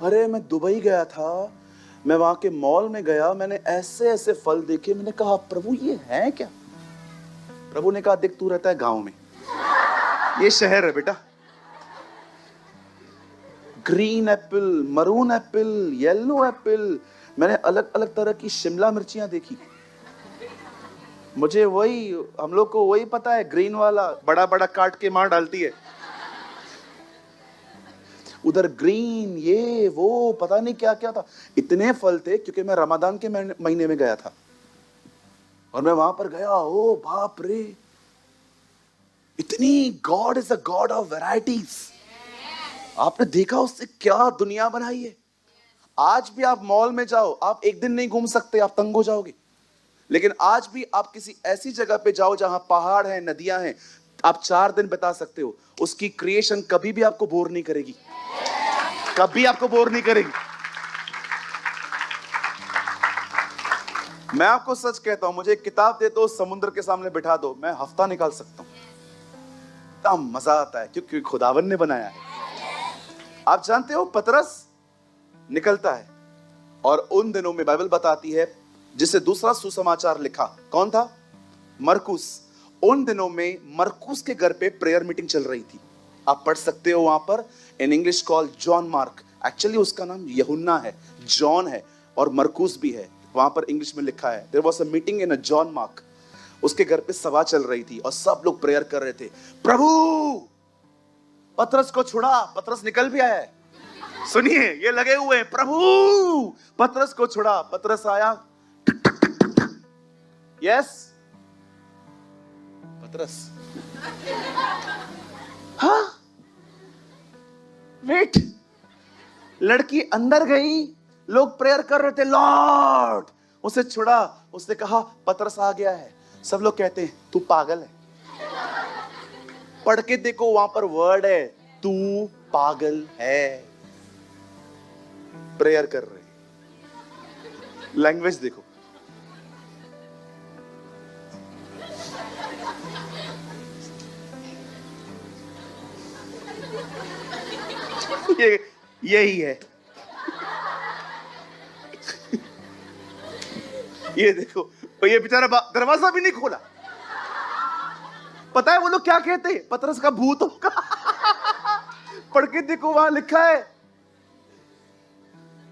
अरे मैं दुबई गया था, मैं वहां के मॉल में गया, मैंने ऐसे ऐसे फल देखे, मैंने कहा प्रभु ये है क्या? प्रभु ने कहा देख तू रहता है गांव में, ये शहर है बेटा। Green Apple, maroon Apple, yellow Apple, मैंने अलग अलग तरह की शिमला मिर्चियां देखी। मुझे वही, हम लोग को वही पता है, ग्रीन वाला बड़ा बड़ा काट के मार डालती है। उधर ग्रीन, ये वो पता नहीं क्या क्या था। इतने फल थे क्योंकि मैं रमजान के महीने में गया था और मैं वहां पर गया, ओ बाप रे, इतनी। God is a God of varieties. आपने देखा उससे क्या दुनिया बनाई है। आज भी आप मॉल में जाओ, आप एक दिन नहीं घूम सकते, आप तंग हो जाओगे। लेकिन आज भी आप किसी ऐसी जगह पे जाओ जहां पहाड़ हैं, नदियां हैं, आप 4 दिन बिता सकते हो। उसकी क्रिएशन कभी भी आपको बोर नहीं करेगी, कभी आपको बोर नहीं करेगी। मैं आपको सच कहता हूं, मुझे एक किताब दे दो, समुद्र के सामने बिठा दो, मैं हफ्ता निकाल सकता हूं। इतना मजा आता है क्योंकि खुदावन ने बनाया है। आप जानते हो पतरस निकलता है और उन दिनों में बाइबल बताती है जिसे दूसरा सुसमाचार लिखा, कौन था? मरकुस। उन दिनों में मरकुस के घर पे प्रेयर मीटिंग चल रही थी। आप पढ़ सकते हो वहां पर, in English called John mark. Actually उसका नाम यूहन्ना है, जॉन है और मरकुस भी है, वहां पर इंग्लिश में लिखा है। There was a meeting in a John Mark. उसके घर पे सभा चल रही थी और सब लोग प्रेयर कर रहे थे, प्रभु पतरस को छुड़ा। पतरस निकल भी आया है, सुनिए, ये लगे हुए हैं, प्रभु पतरस को छुड़ा। पतरस आया, यस पतरस, हाँ वेट। लड़की अंदर गई, लोग प्रेयर कर रहे थे, लॉर्ड, उसे छुड़ा। उसने कहा पतरस आ गया है। सब लोग कहते हैं तू पागल है। पढ़ के देखो, वहां पर वर्ड है, तू पागल है। प्रेयर कर रहे, लैंग्वेज देखो। यही है। ये देखो, तो ये बेचारा दरवाजा भी नहीं खोला। पता है वो लोग क्या कहते हैं? पतरस का भूत होगा। पढ़ के देखो, वहां लिखा है।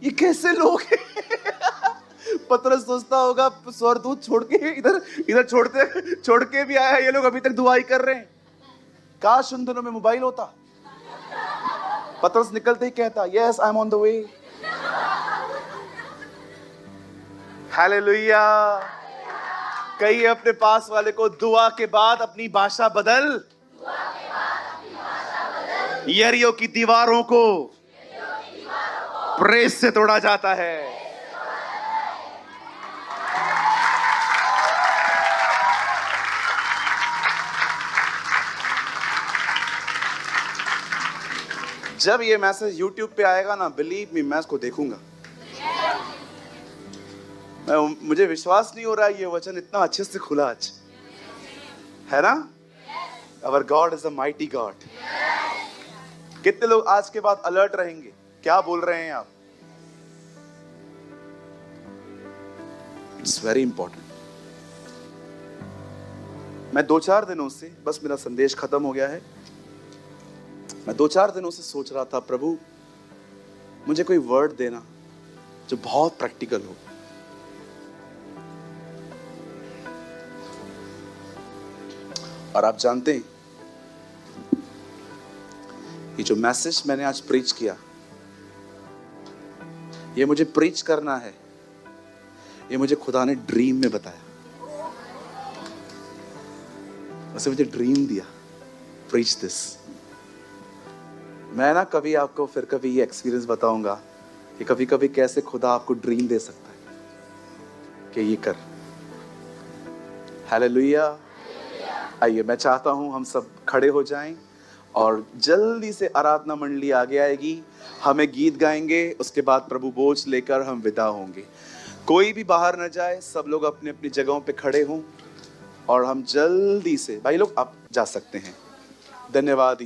ये कैसे लोग हैं? पतरस सोचता होगा स्वर्गदूत छोड़ के इधर छोड़ के भी आया, ये लोग अभी तक दुआई कर रहे हैं। काश उन दिनों में मोबाइल होता। पतरस निकलते ही कहता, yes I am on the way. Hallelujah. कहिए अपने पास वाले को, दुआ के बाद अपनी भाषा बदल। यरीहो की दीवारों को प्रेस से तोड़ा जाता है। जब ये मैसेज YouTube पे आएगा ना, बिलीव मी, मैं इसको देखूंगा। मुझे विश्वास नहीं हो रहा है ये वचन इतना अच्छे से खुला आज, है ना? Our God is a mighty God. कितने लोग आज के बाद अलर्ट रहेंगे? क्या बोल रहे हैं आप? It's very important. मैं 2-4 दिनों से, बस मेरा संदेश खत्म हो गया है, मैं 2-4 दिनों से सोच रहा था, प्रभु मुझे कोई वर्ड देना जो बहुत प्रैक्टिकल हो। और आप जानते हैं, ये जो मैसेज मैंने आज प्रीच किया, ये मुझे प्रीच करना है, ये मुझे खुदा ने ड्रीम में बताया। उसने मुझे ड्रीम दिया, प्रीच दिस। मैं ना कभी आपको फिर कभी ये एक्सपीरियंस बताऊंगा कि कभी कभी कैसे खुदा आपको ड्रीम दे सकता है कि ये कर। हालेलुया। आइए, मैं चाहता हूं हम सब खड़े हो जाएं और जल्दी से आराधना मंडली आगे आएगी, हमें गीत गाएंगे, उसके बाद प्रभु बोझ लेकर हम विदा होंगे। कोई भी बाहर न जाए, सब लोग अपनी अपनी जगहों पे खड़े हों और हम जल्दी से, भाई लोग आप जा सकते हैं। धन्यवाद।